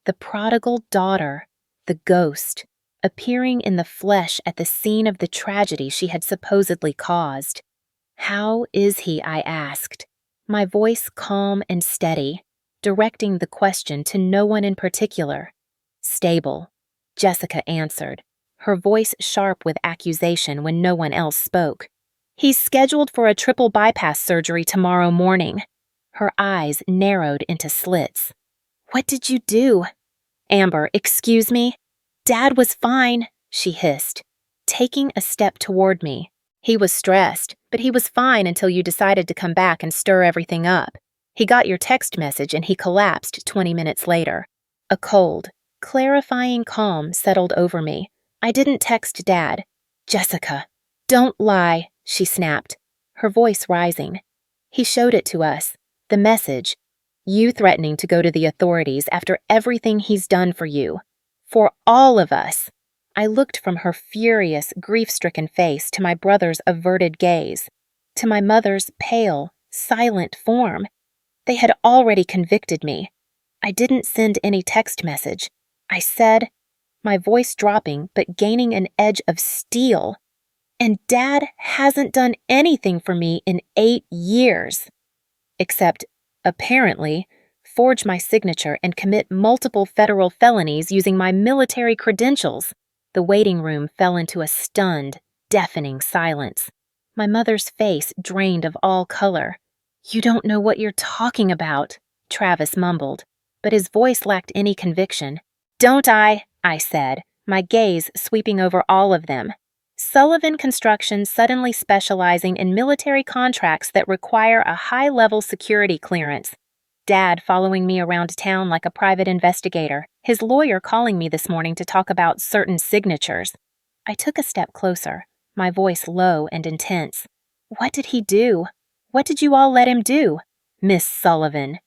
The prodigal daughter, the ghost, appearing in the flesh at the scene of the tragedy she had supposedly caused. How is he? I asked, my voice calm and steady, directing the question to no one in particular. Stable, Jessica answered, her voice sharp with accusation when no one else spoke. He's scheduled for a triple bypass surgery tomorrow morning. Her eyes narrowed into slits. What did you do? Amber, excuse me? Dad was fine, she hissed, taking a step toward me. He was stressed, but he was fine until you decided to come back and stir everything up. He got your text message and he collapsed 20 minutes later. A cold, clarifying calm settled over me. I didn't text Dad. Jessica, don't lie, she snapped, her voice rising. He showed it to us, the message. You threatening to go to the authorities after everything he's done for you. For all of us. I looked from her furious, grief-stricken face to my brother's averted gaze, to my mother's pale, silent form. They had already convicted me. I didn't send any text message. I said, my voice dropping but gaining an edge of steel. And Dad hasn't done anything for me in 8 years. Except, apparently, forge my signature and commit multiple federal felonies using my military credentials. The waiting room fell into a stunned, deafening silence. My mother's face drained of all color. You don't know what you're talking about, Travis mumbled, but his voice lacked any conviction. Don't I said, my gaze sweeping over all of them. Sullivan Construction suddenly specializing in military contracts that require a high-level security clearance. Dad following me around town like a private investigator, his lawyer calling me this morning to talk about certain signatures. I took a step closer, my voice low and intense. What did he do? What did you all let him do? Miss Sullivan.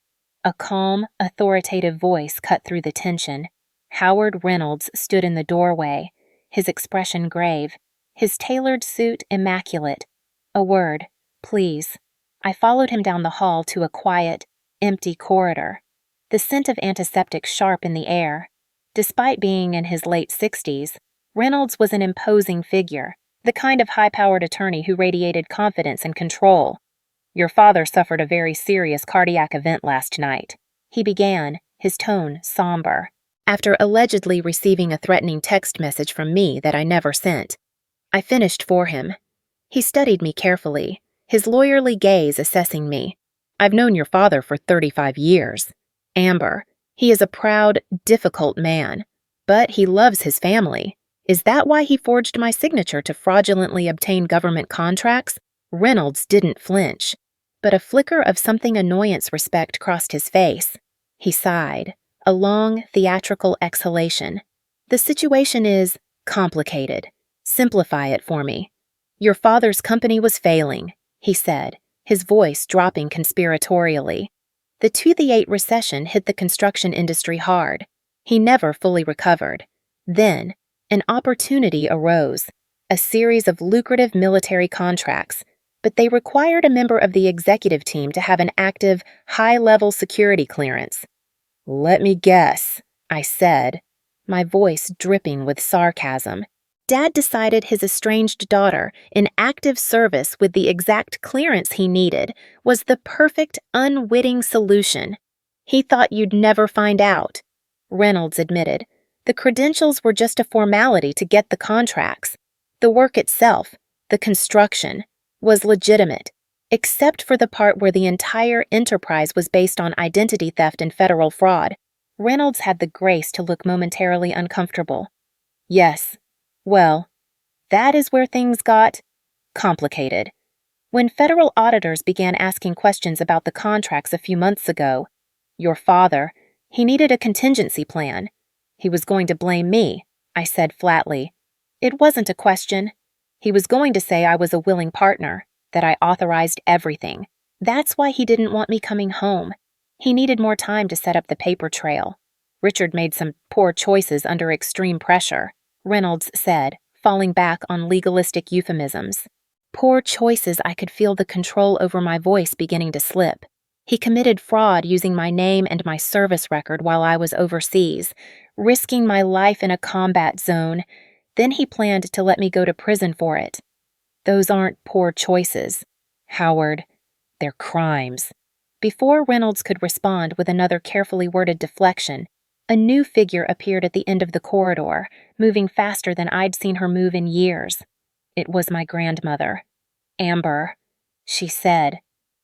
A calm, authoritative voice cut through the tension. Howard Reynolds stood in the doorway, his expression grave, his tailored suit immaculate. A word, please. I followed him down the hall to a quiet, empty corridor, the scent of antiseptic sharp in the air. Despite being in his late 60s, Reynolds was an imposing figure, the kind of high-powered attorney who radiated confidence and control. Your father suffered a very serious cardiac event last night, he began, his tone somber, after allegedly receiving a threatening text message from me that I never sent. I finished for him. He studied me carefully, his lawyerly gaze assessing me. I've known your father for 35 years. Amber, he is a proud, difficult man, but he loves his family. Is that why he forged my signature to fraudulently obtain government contracts? Reynolds didn't flinch, but a flicker of something annoyance respect crossed his face. He sighed, a long, theatrical exhalation. The situation is complicated. Simplify it for me. Your father's company was failing, he said, his voice dropping conspiratorially. The 2008 recession hit the construction industry hard. He never fully recovered. Then, an opportunity arose, a series of lucrative military contracts, but they required a member of the executive team to have an active, high-level security clearance. "Let me guess," I said, my voice dripping with sarcasm. Dad decided his estranged daughter, in active service with the exact clearance he needed, was the perfect, unwitting solution. He thought you'd never find out. Reynolds admitted. The credentials were just a formality to get the contracts. The work itself, the construction, was legitimate, except for the part where the entire enterprise was based on identity theft and federal fraud. Reynolds had the grace to look momentarily uncomfortable. Yes. Well, that is where things got complicated. When federal auditors began asking questions about the contracts a few months ago, your father, he needed a contingency plan. He was going to blame me, I said flatly. It wasn't a question. He was going to say I was a willing partner, that I authorized everything. That's why he didn't want me coming home. He needed more time to set up the paper trail. Richard made some poor choices under extreme pressure, Reynolds said, falling back on legalistic euphemisms. Poor choices. I could feel the control over my voice beginning to slip. He committed fraud using my name and my service record while I was overseas, risking my life in a combat zone. Then he planned to let me go to prison for it. Those aren't poor choices, Howard. They're crimes. Before Reynolds could respond with another carefully worded deflection, a new figure appeared at the end of the corridor, moving faster than I'd seen her move in years. It was my grandmother. Amber, she said,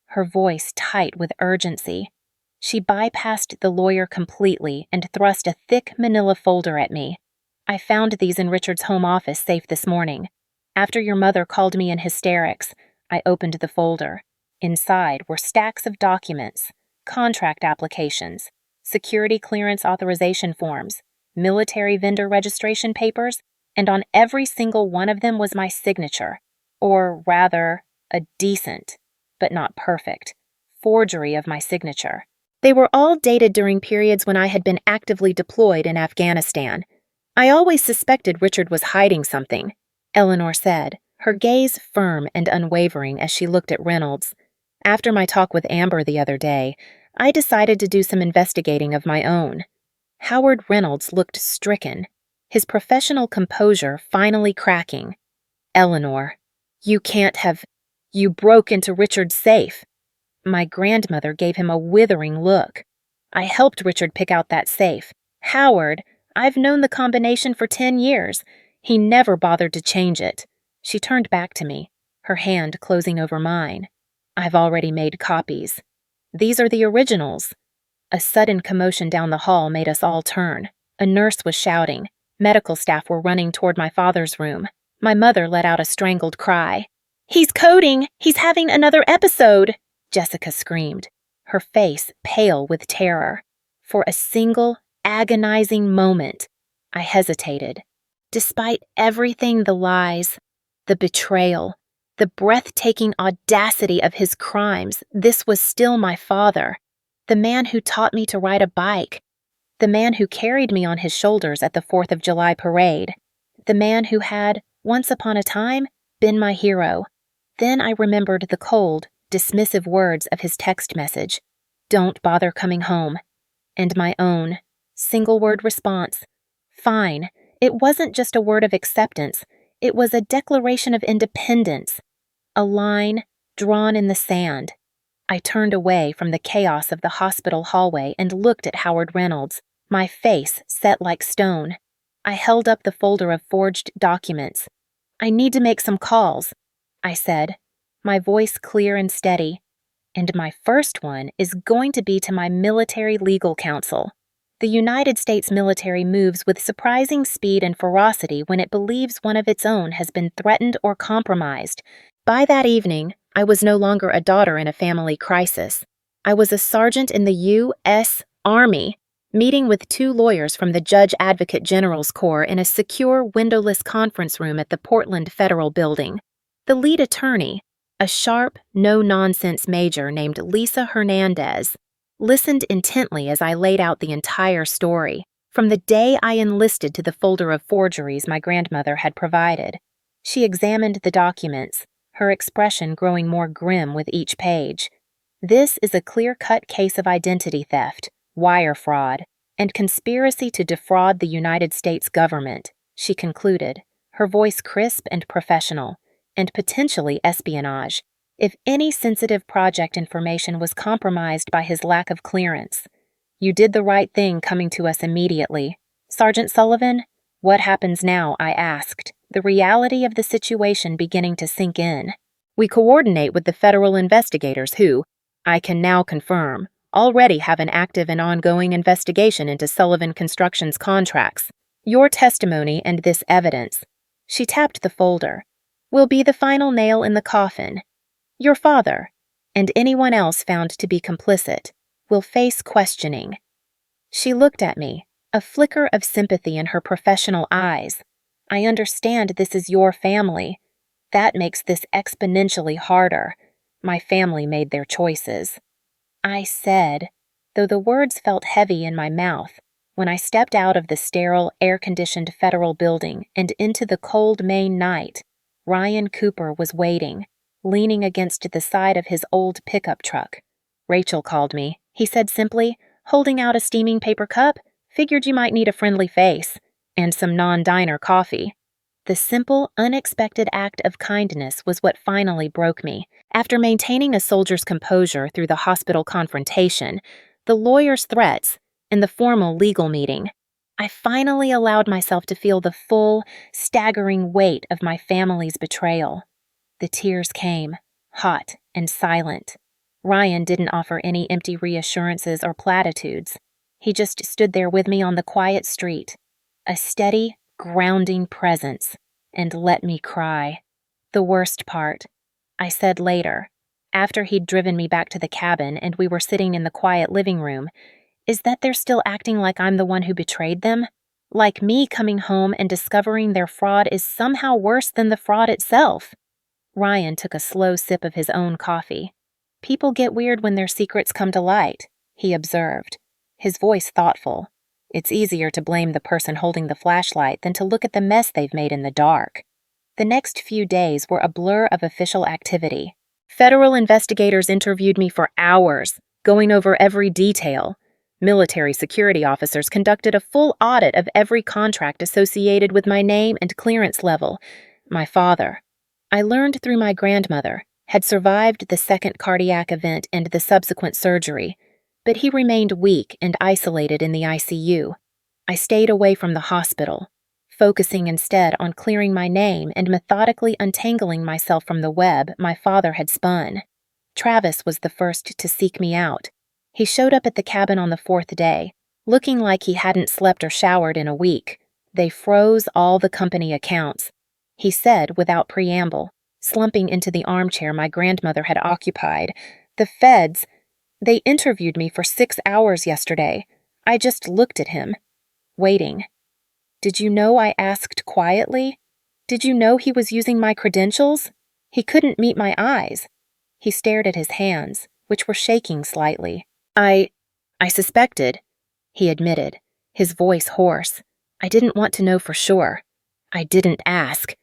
her voice tight with urgency. She bypassed the lawyer completely and thrust a thick manila folder at me. I found these in Richard's home office safe this morning. After your mother called me in hysterics, I opened the folder. Inside were stacks of documents, contract applications, security clearance authorization forms, military vendor registration papers, and on every single one of them was my signature, or rather, a decent, but not perfect, forgery of my signature. They were all dated during periods when I had been actively deployed in Afghanistan. I always suspected Richard was hiding something, Eleanor said, her gaze firm and unwavering as she looked at Reynolds. After my talk with Amber the other day, I decided to do some investigating of my own. Howard Reynolds looked stricken, his professional composure finally cracking. Eleanor, you can't have... You broke into Richard's safe. My grandmother gave him a withering look. I helped Richard pick out that safe. Howard, I've known the combination for 10 years. He never bothered to change it. She turned back to me, her hand closing over mine. I've already made copies. These are the originals. A sudden commotion down the hall made us all turn. A nurse was shouting. Medical staff were running toward my father's room. My mother let out a strangled cry. "He's coding! He's having another episode!" Jessica screamed, her face pale with terror. For a single, agonizing moment, I hesitated. Despite everything, the lies, the betrayal, the breathtaking audacity of his crimes, this was still my father, the man who taught me to ride a bike, the man who carried me on his shoulders at the 4th of July parade, the man who had, once upon a time, been my hero. Then I remembered the cold, dismissive words of his text message, "Don't bother coming home," and my own, single-word response, "Fine." It wasn't just a word of acceptance, it was a declaration of independence, a line drawn in the sand. I turned away from the chaos of the hospital hallway and looked at Howard Reynolds, my face set like stone. I held up the folder of forged documents. "I need to make some calls," I said, my voice clear and steady. "And my first one is going to be to my military legal counsel. The United States military moves with surprising speed and ferocity when it believes one of its own has been threatened or compromised. By that evening, I was no longer a daughter in a family crisis. I was a sergeant in the U.S. Army, meeting with 2 lawyers from the Judge Advocate General's Corps in a secure, windowless conference room at the Portland Federal Building. The lead attorney, a sharp, no-nonsense major named Lisa Hernandez, listened intently as I laid out the entire story, from the day I enlisted to the folder of forgeries my grandmother had provided. She examined the documents, her expression growing more grim with each page. This is a clear-cut case of identity theft, wire fraud, and conspiracy to defraud the United States government, she concluded, her voice crisp and professional, and potentially espionage, if any sensitive project information was compromised by his lack of clearance. You did the right thing coming to us immediately. Sergeant Sullivan, what happens now? I asked, the reality of the situation beginning to sink in. We coordinate with the federal investigators who, I can now confirm, already have an active and ongoing investigation into Sullivan Construction's contracts. Your testimony and this evidence, she tapped the folder, will be the final nail in the coffin. Your father, and anyone else found to be complicit, will face questioning. She looked at me, a flicker of sympathy in her professional eyes. I understand this is your family. That makes this exponentially harder. My family made their choices. I said, though the words felt heavy in my mouth, when I stepped out of the sterile, air-conditioned federal building and into the cold Maine night. Ryan Cooper was waiting, leaning against the side of his old pickup truck. Rachel called me, he said simply, holding out a steaming paper cup. Figured you might need a friendly face, and some non-diner coffee. The simple, unexpected act of kindness was what finally broke me. After maintaining a soldier's composure through the hospital confrontation, the lawyer's threats, and the formal legal meeting, I finally allowed myself to feel the full, staggering weight of my family's betrayal. The tears came, hot and silent. Ryan didn't offer any empty reassurances or platitudes. He just stood there with me on the quiet street, a steady, grounding presence, and let me cry. The worst part, I said later, after he'd driven me back to the cabin and we were sitting in the quiet living room, is that they're still acting like I'm the one who betrayed them? Like me coming home and discovering their fraud is somehow worse than the fraud itself. Ryan took a slow sip of his own coffee. People get weird when their secrets come to light, he observed, his voice thoughtful. It's easier to blame the person holding the flashlight than to look at the mess they've made in the dark. The next few days were a blur of official activity. Federal investigators interviewed me for hours, going over every detail. Military security officers conducted a full audit of every contract associated with my name and clearance level. My father, I learned through my grandmother, had survived the second cardiac event and the subsequent surgery, but he remained weak and isolated in the ICU. I stayed away from the hospital, focusing instead on clearing my name and methodically untangling myself from the web my father had spun. Travis was the first to seek me out. He showed up at the cabin on the 4th day, looking like he hadn't slept or showered in a week. They froze all the company accounts, he said without preamble, slumping into the armchair my grandmother had occupied. The feds, they interviewed me for 6 hours yesterday. I just looked at him, waiting. Did you know I asked quietly? Did you know he was using my credentials? He couldn't meet my eyes. He stared at his hands, which were shaking slightly. I suspected, he admitted, his voice hoarse. I didn't want to know for sure. I didn't ask.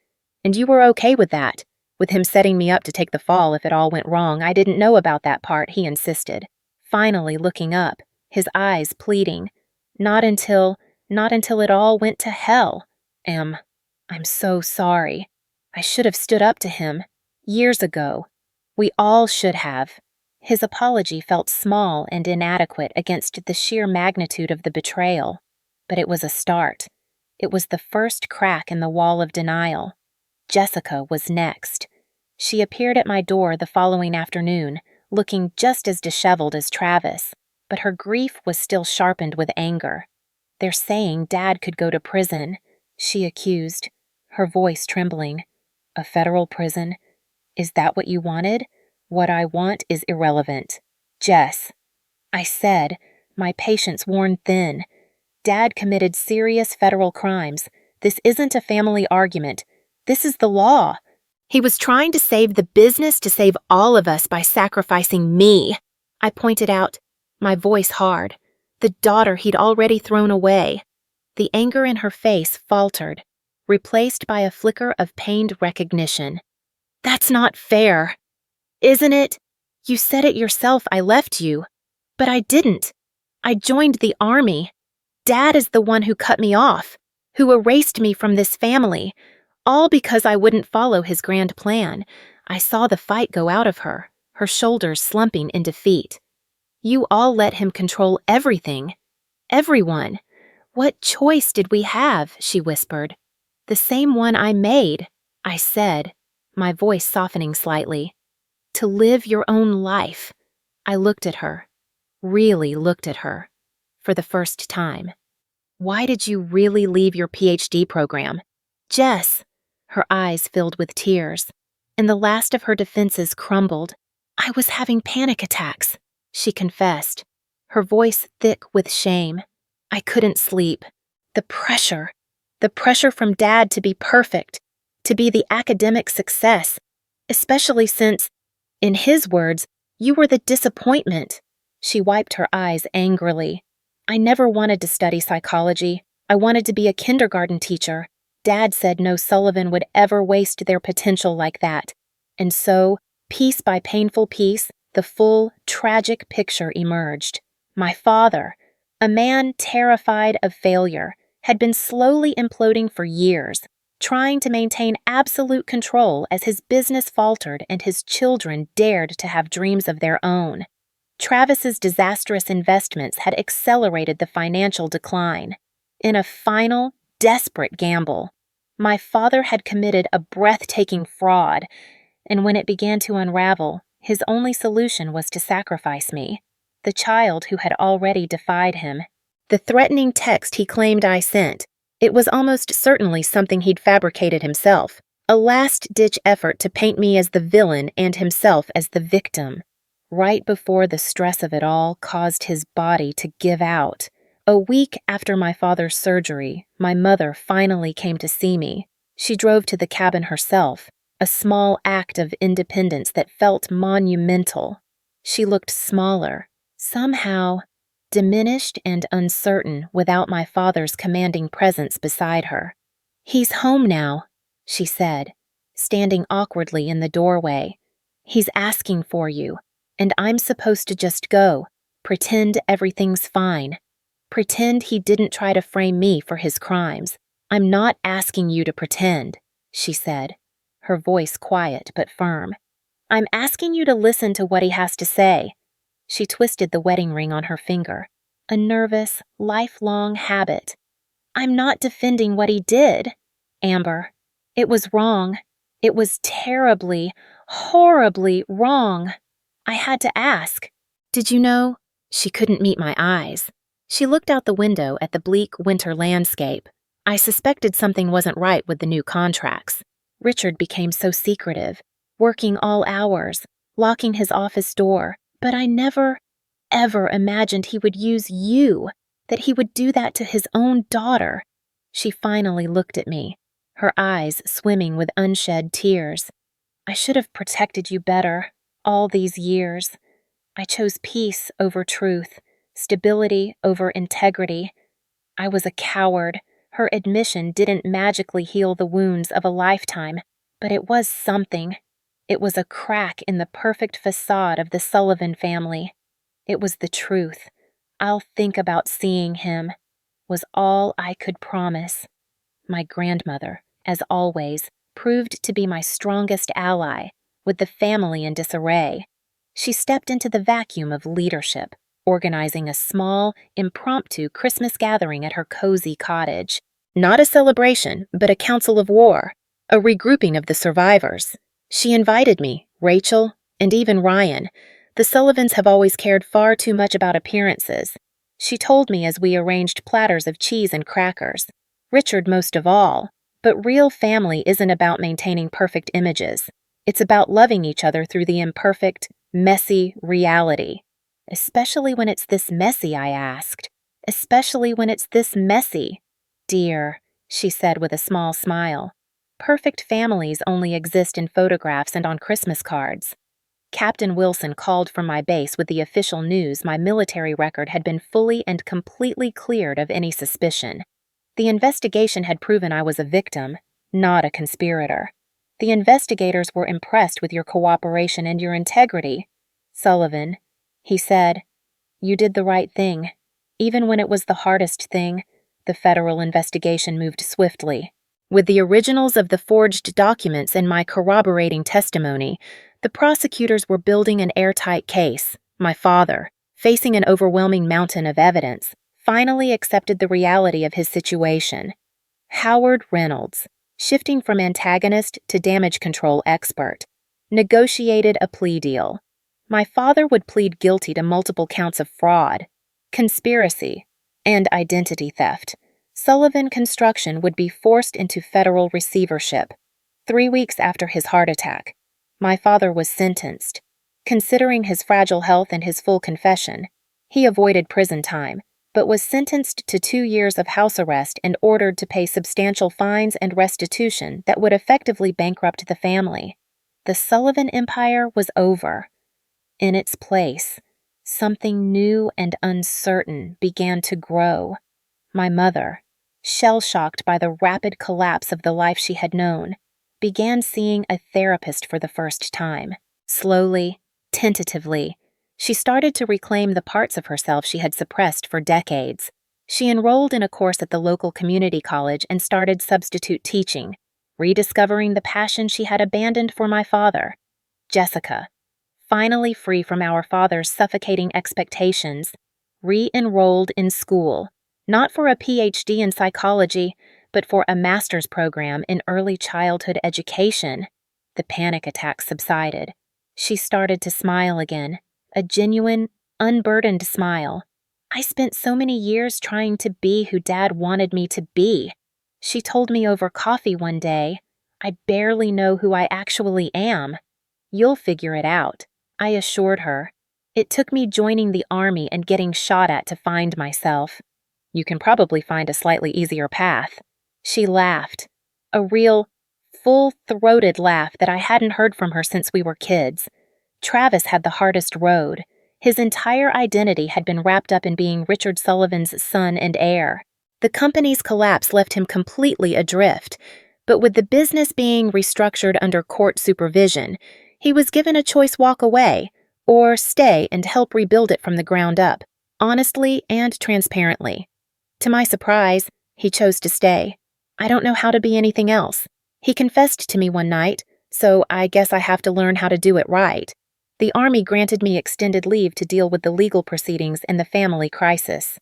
And you were okay with that, with him setting me up to take the fall if it all went wrong. I didn't know about that part, he insisted, finally looking up, his eyes pleading. Not until it all went to hell. I'm so sorry. I should have stood up to him. Years ago. We all should have. His apology felt small and inadequate against the sheer magnitude of the betrayal. But it was a start. It was the first crack in the wall of denial. Jessica was next. She appeared at my door the following afternoon, looking just as disheveled as Travis, but her grief was still sharpened with anger. They're saying Dad could go to prison, she accused, her voice trembling. A federal prison? Is that what you wanted? What I want is irrelevant. Jess, I said, My patience worn thin. Dad committed serious federal crimes. This isn't a family argument. This is the law. He was trying to save the business to save all of us by sacrificing me. I pointed out, my voice hard. The daughter he'd already thrown away. The anger in her face faltered, replaced by a flicker of pained recognition. That's not fair. Isn't it? You said it yourself, I left you. But I didn't. I joined the army. Dad is the one who cut me off, who erased me from this family, all because I wouldn't follow his grand plan. I saw the fight go out of her, her shoulders slumping in defeat. You all let him control everything. Everyone. What choice did we have? She whispered. The same one I made, I said, my voice softening slightly. To live your own life. I looked at her, really looked at her, for the first time. Why did you really leave your PhD program? Jess, her eyes filled with tears, and the last of her defenses crumbled. I was having panic attacks, she confessed, her voice thick with shame. I couldn't sleep. The pressure from Dad to be perfect, to be the academic success, especially since, in his words, you were the disappointment. She wiped her eyes angrily. I never wanted to study psychology. I wanted to be a kindergarten teacher. Dad said no Sullivan would ever waste their potential like that. And so, piece by painful piece, the full, tragic picture emerged. My father, a man terrified of failure, had been slowly imploding for years, trying to maintain absolute control as his business faltered and his children dared to have dreams of their own. Travis's disastrous investments had accelerated the financial decline. In a final, desperate gamble, my father had committed a breathtaking fraud, and when it began to unravel, his only solution was to sacrifice me, the child who had already defied him. The threatening text he claimed I sent, it was almost certainly something he'd fabricated himself, a last-ditch effort to paint me as the villain and himself as the victim. Right before the stress of it all caused his body to give out. A week after my father's surgery, my mother finally came to see me. She drove to the cabin herself, a small act of independence that felt monumental. She looked smaller, somehow diminished and uncertain without my father's commanding presence beside her. He's home now, she said, standing awkwardly in the doorway. He's asking for you, and I'm supposed to just go, pretend everything's fine. Pretend he didn't try to frame me for his crimes. I'm not asking you to pretend, she said, her voice quiet but firm. I'm asking you to listen to what he has to say. She twisted the wedding ring on her finger, a nervous, lifelong habit. I'm not defending what he did, Amber. It was wrong. It was terribly, horribly wrong. I had to ask. Did you know? She couldn't meet my eyes. She looked out the window at the bleak winter landscape. I suspected something wasn't right with the new contracts. Richard became so secretive, working all hours, locking his office door, but I never, ever imagined he would use you, that he would do that to his own daughter. She finally looked at me, her eyes swimming with unshed tears. I should have protected you better, all these years. I chose peace over truth, stability over integrity. I was a coward. Her admission didn't magically heal the wounds of a lifetime, but it was something. It was a crack in the perfect facade of the Sullivan family. It was the truth. I'll think about seeing him, was all I could promise. My grandmother, as always, proved to be my strongest ally, with the family in disarray. She stepped into the vacuum of leadership, organizing a small, impromptu Christmas gathering at her cozy cottage. Not a celebration, but a council of war, a regrouping of the survivors. She invited me, Rachel, and even Ryan. The Sullivans have always cared far too much about appearances. She told me as we arranged platters of cheese and crackers. Richard most of all. But real family isn't about maintaining perfect images. It's about loving each other through the imperfect, messy reality. Especially when it's this messy, I asked. Especially when it's this messy. Dear, she said with a small smile. Perfect families only exist in photographs and on Christmas cards. Captain Wilson called from my base with the official news my military record had been fully and completely cleared of any suspicion. The investigation had proven I was a victim, not a conspirator. The investigators were impressed with your cooperation and your integrity. Sullivan, he said, you did the right thing. Even when it was the hardest thing, the federal investigation moved swiftly. With the originals of the forged documents and my corroborating testimony, the prosecutors were building an airtight case. My father, facing an overwhelming mountain of evidence, finally accepted the reality of his situation. Howard Reynolds, shifting from antagonist to damage control expert, negotiated a plea deal. My father would plead guilty to multiple counts of fraud, conspiracy, and identity theft. Sullivan Construction would be forced into federal receivership. 3 weeks after his heart attack, my father was sentenced. Considering his fragile health and his full confession, he avoided prison time, but was sentenced to 2 years of house arrest and ordered to pay substantial fines and restitution that would effectively bankrupt the family. The Sullivan empire was over. In its place, something new and uncertain began to grow. My mother, shell-shocked by the rapid collapse of the life she had known, began seeing a therapist for the first time. Slowly, tentatively, she started to reclaim the parts of herself she had suppressed for decades. She enrolled in a course at the local community college and started substitute teaching, rediscovering the passion she had abandoned for my father. Jessica, finally free from our father's suffocating expectations, re-enrolled in school, not for a PhD in psychology, but for a master's program in early childhood education. The panic attack subsided. She started to smile again, a genuine, unburdened smile. I spent so many years trying to be who Dad wanted me to be. She told me over coffee one day, I barely know who I actually am. You'll figure it out, I assured her. It took me joining the army and getting shot at to find myself. You can probably find a slightly easier path. She laughed, a real, full-throated laugh that I hadn't heard from her since we were kids. Travis had the hardest road. His entire identity had been wrapped up in being Richard Sullivan's son and heir. The company's collapse left him completely adrift, but with the business being restructured under court supervision, he was given a choice: walk away or stay and help rebuild it from the ground up, honestly and transparently. To my surprise, he chose to stay. I don't know how to be anything else. He confessed to me one night, so I guess I have to learn how to do it right. The Army granted me extended leave to deal with the legal proceedings and the family crisis.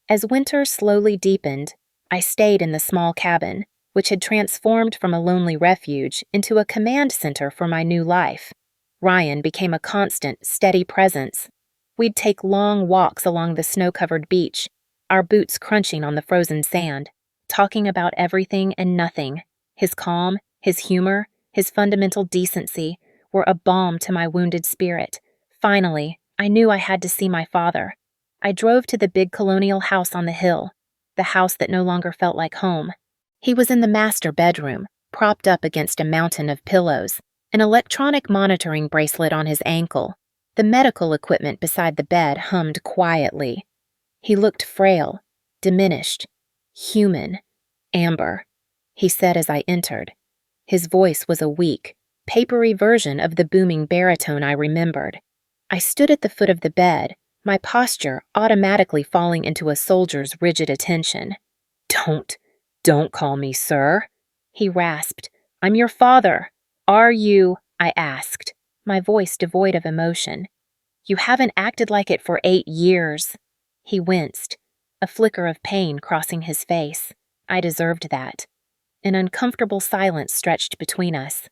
As winter slowly deepened, I stayed in the small cabin, which had transformed from a lonely refuge into a command center for my new life. Ryan became a constant, steady presence. We'd take long walks along the snow-covered beach, our boots crunching on the frozen sand, talking about everything and nothing. His calm, his humor, his fundamental decency were a balm to my wounded spirit. Finally, I knew I had to see my father. I drove to the big colonial house on the hill, the house that no longer felt like home. He was in the master bedroom, propped up against a mountain of pillows, an electronic monitoring bracelet on his ankle. The medical equipment beside the bed hummed quietly. He looked frail, diminished, human. Amber, he said as I entered. His voice was a weak, papery version of the booming baritone I remembered. I stood at the foot of the bed, my posture automatically falling into a soldier's rigid attention. Don't call me sir, he rasped. I'm your father. Are you? I asked, my voice devoid of emotion. You haven't acted like it for 8 years. He winced, a flicker of pain crossing his face. I deserved that. An uncomfortable silence stretched between us.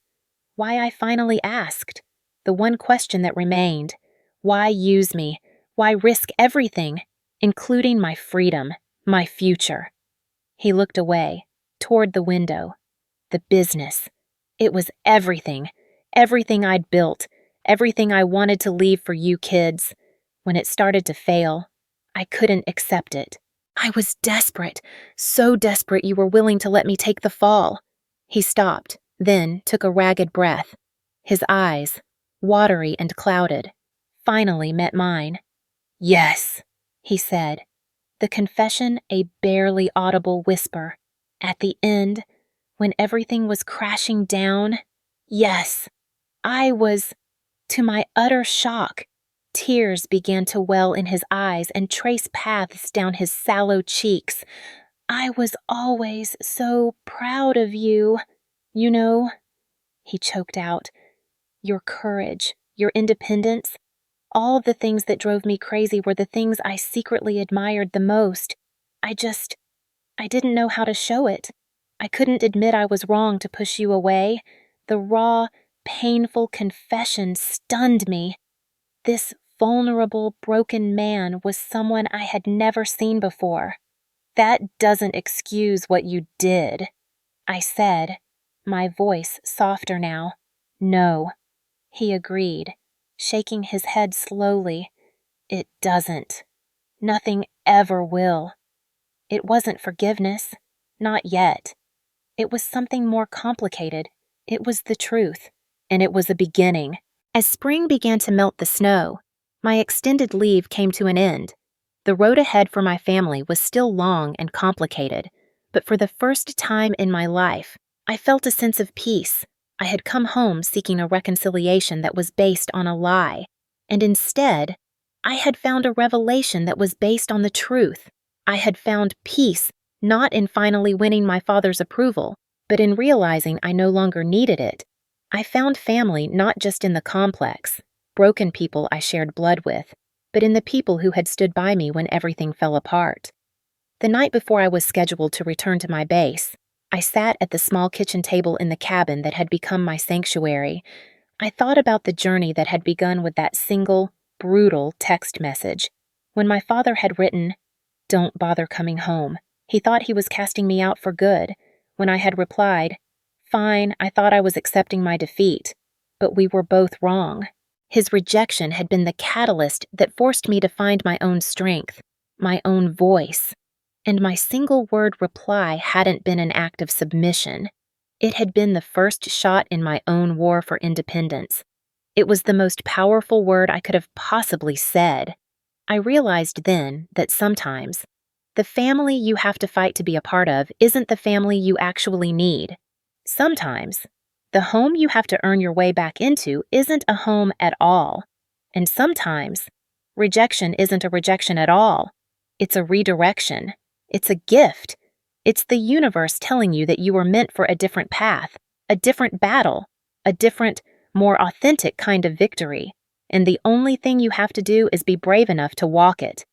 Why I finally asked. The one question that remained. Why use me? Why risk everything, including my freedom, my future? He looked away, toward the window. The business. It was everything. Everything I'd built. Everything I wanted to leave for you kids. When it started to fail, I couldn't accept it. I was desperate, so desperate you were willing to let me take the fall. He stopped, then took a ragged breath. His eyes, watery and clouded, finally met mine. Yes, he said, the confession a barely audible whisper. At the end, when everything was crashing down, yes, to my utter shock, tears began to well in his eyes and trace paths down his sallow cheeks. I was always so proud of you, you know, he choked out. Your courage, your independence, all the things that drove me crazy were the things I secretly admired the most. I didn't know how to show it. I couldn't admit I was wrong to push you away. The raw, painful confession stunned me. This vulnerable, broken man was someone I had never seen before. That doesn't excuse what you did, I said, my voice softer now. No, he agreed, shaking his head slowly. It doesn't. Nothing ever will. It wasn't forgiveness. Not yet. It was something more complicated. It was the truth. And it was a beginning. As spring began to melt the snow, my extended leave came to an end. The road ahead for my family was still long and complicated, but for the first time in my life, I felt a sense of peace. I had come home seeking a reconciliation that was based on a lie, and instead, I had found a revelation that was based on the truth. I had found peace not in finally winning my father's approval, but in realizing I no longer needed it. I found family not just in the complex, broken people I shared blood with, but in the people who had stood by me when everything fell apart. The night before I was scheduled to return to my base, I sat at the small kitchen table in the cabin that had become my sanctuary. I thought about the journey that had begun with that single, brutal text message. When my father had written, "Don't bother coming home," he thought he was casting me out for good. When I had replied, "Fine, I thought I was accepting my defeat, but we were both wrong." His rejection had been the catalyst that forced me to find my own strength, my own voice. And my single-word reply hadn't been an act of submission. It had been the first shot in my own war for independence. It was the most powerful word I could have possibly said. I realized then that sometimes the family you have to fight to be a part of isn't the family you actually need. Sometimes the home you have to earn your way back into isn't a home at all. And sometimes rejection isn't a rejection at all. It's a redirection. It's a gift. It's the universe telling you that you were meant for a different path, a different battle, a different, more authentic kind of victory. And the only thing you have to do is be brave enough to walk it.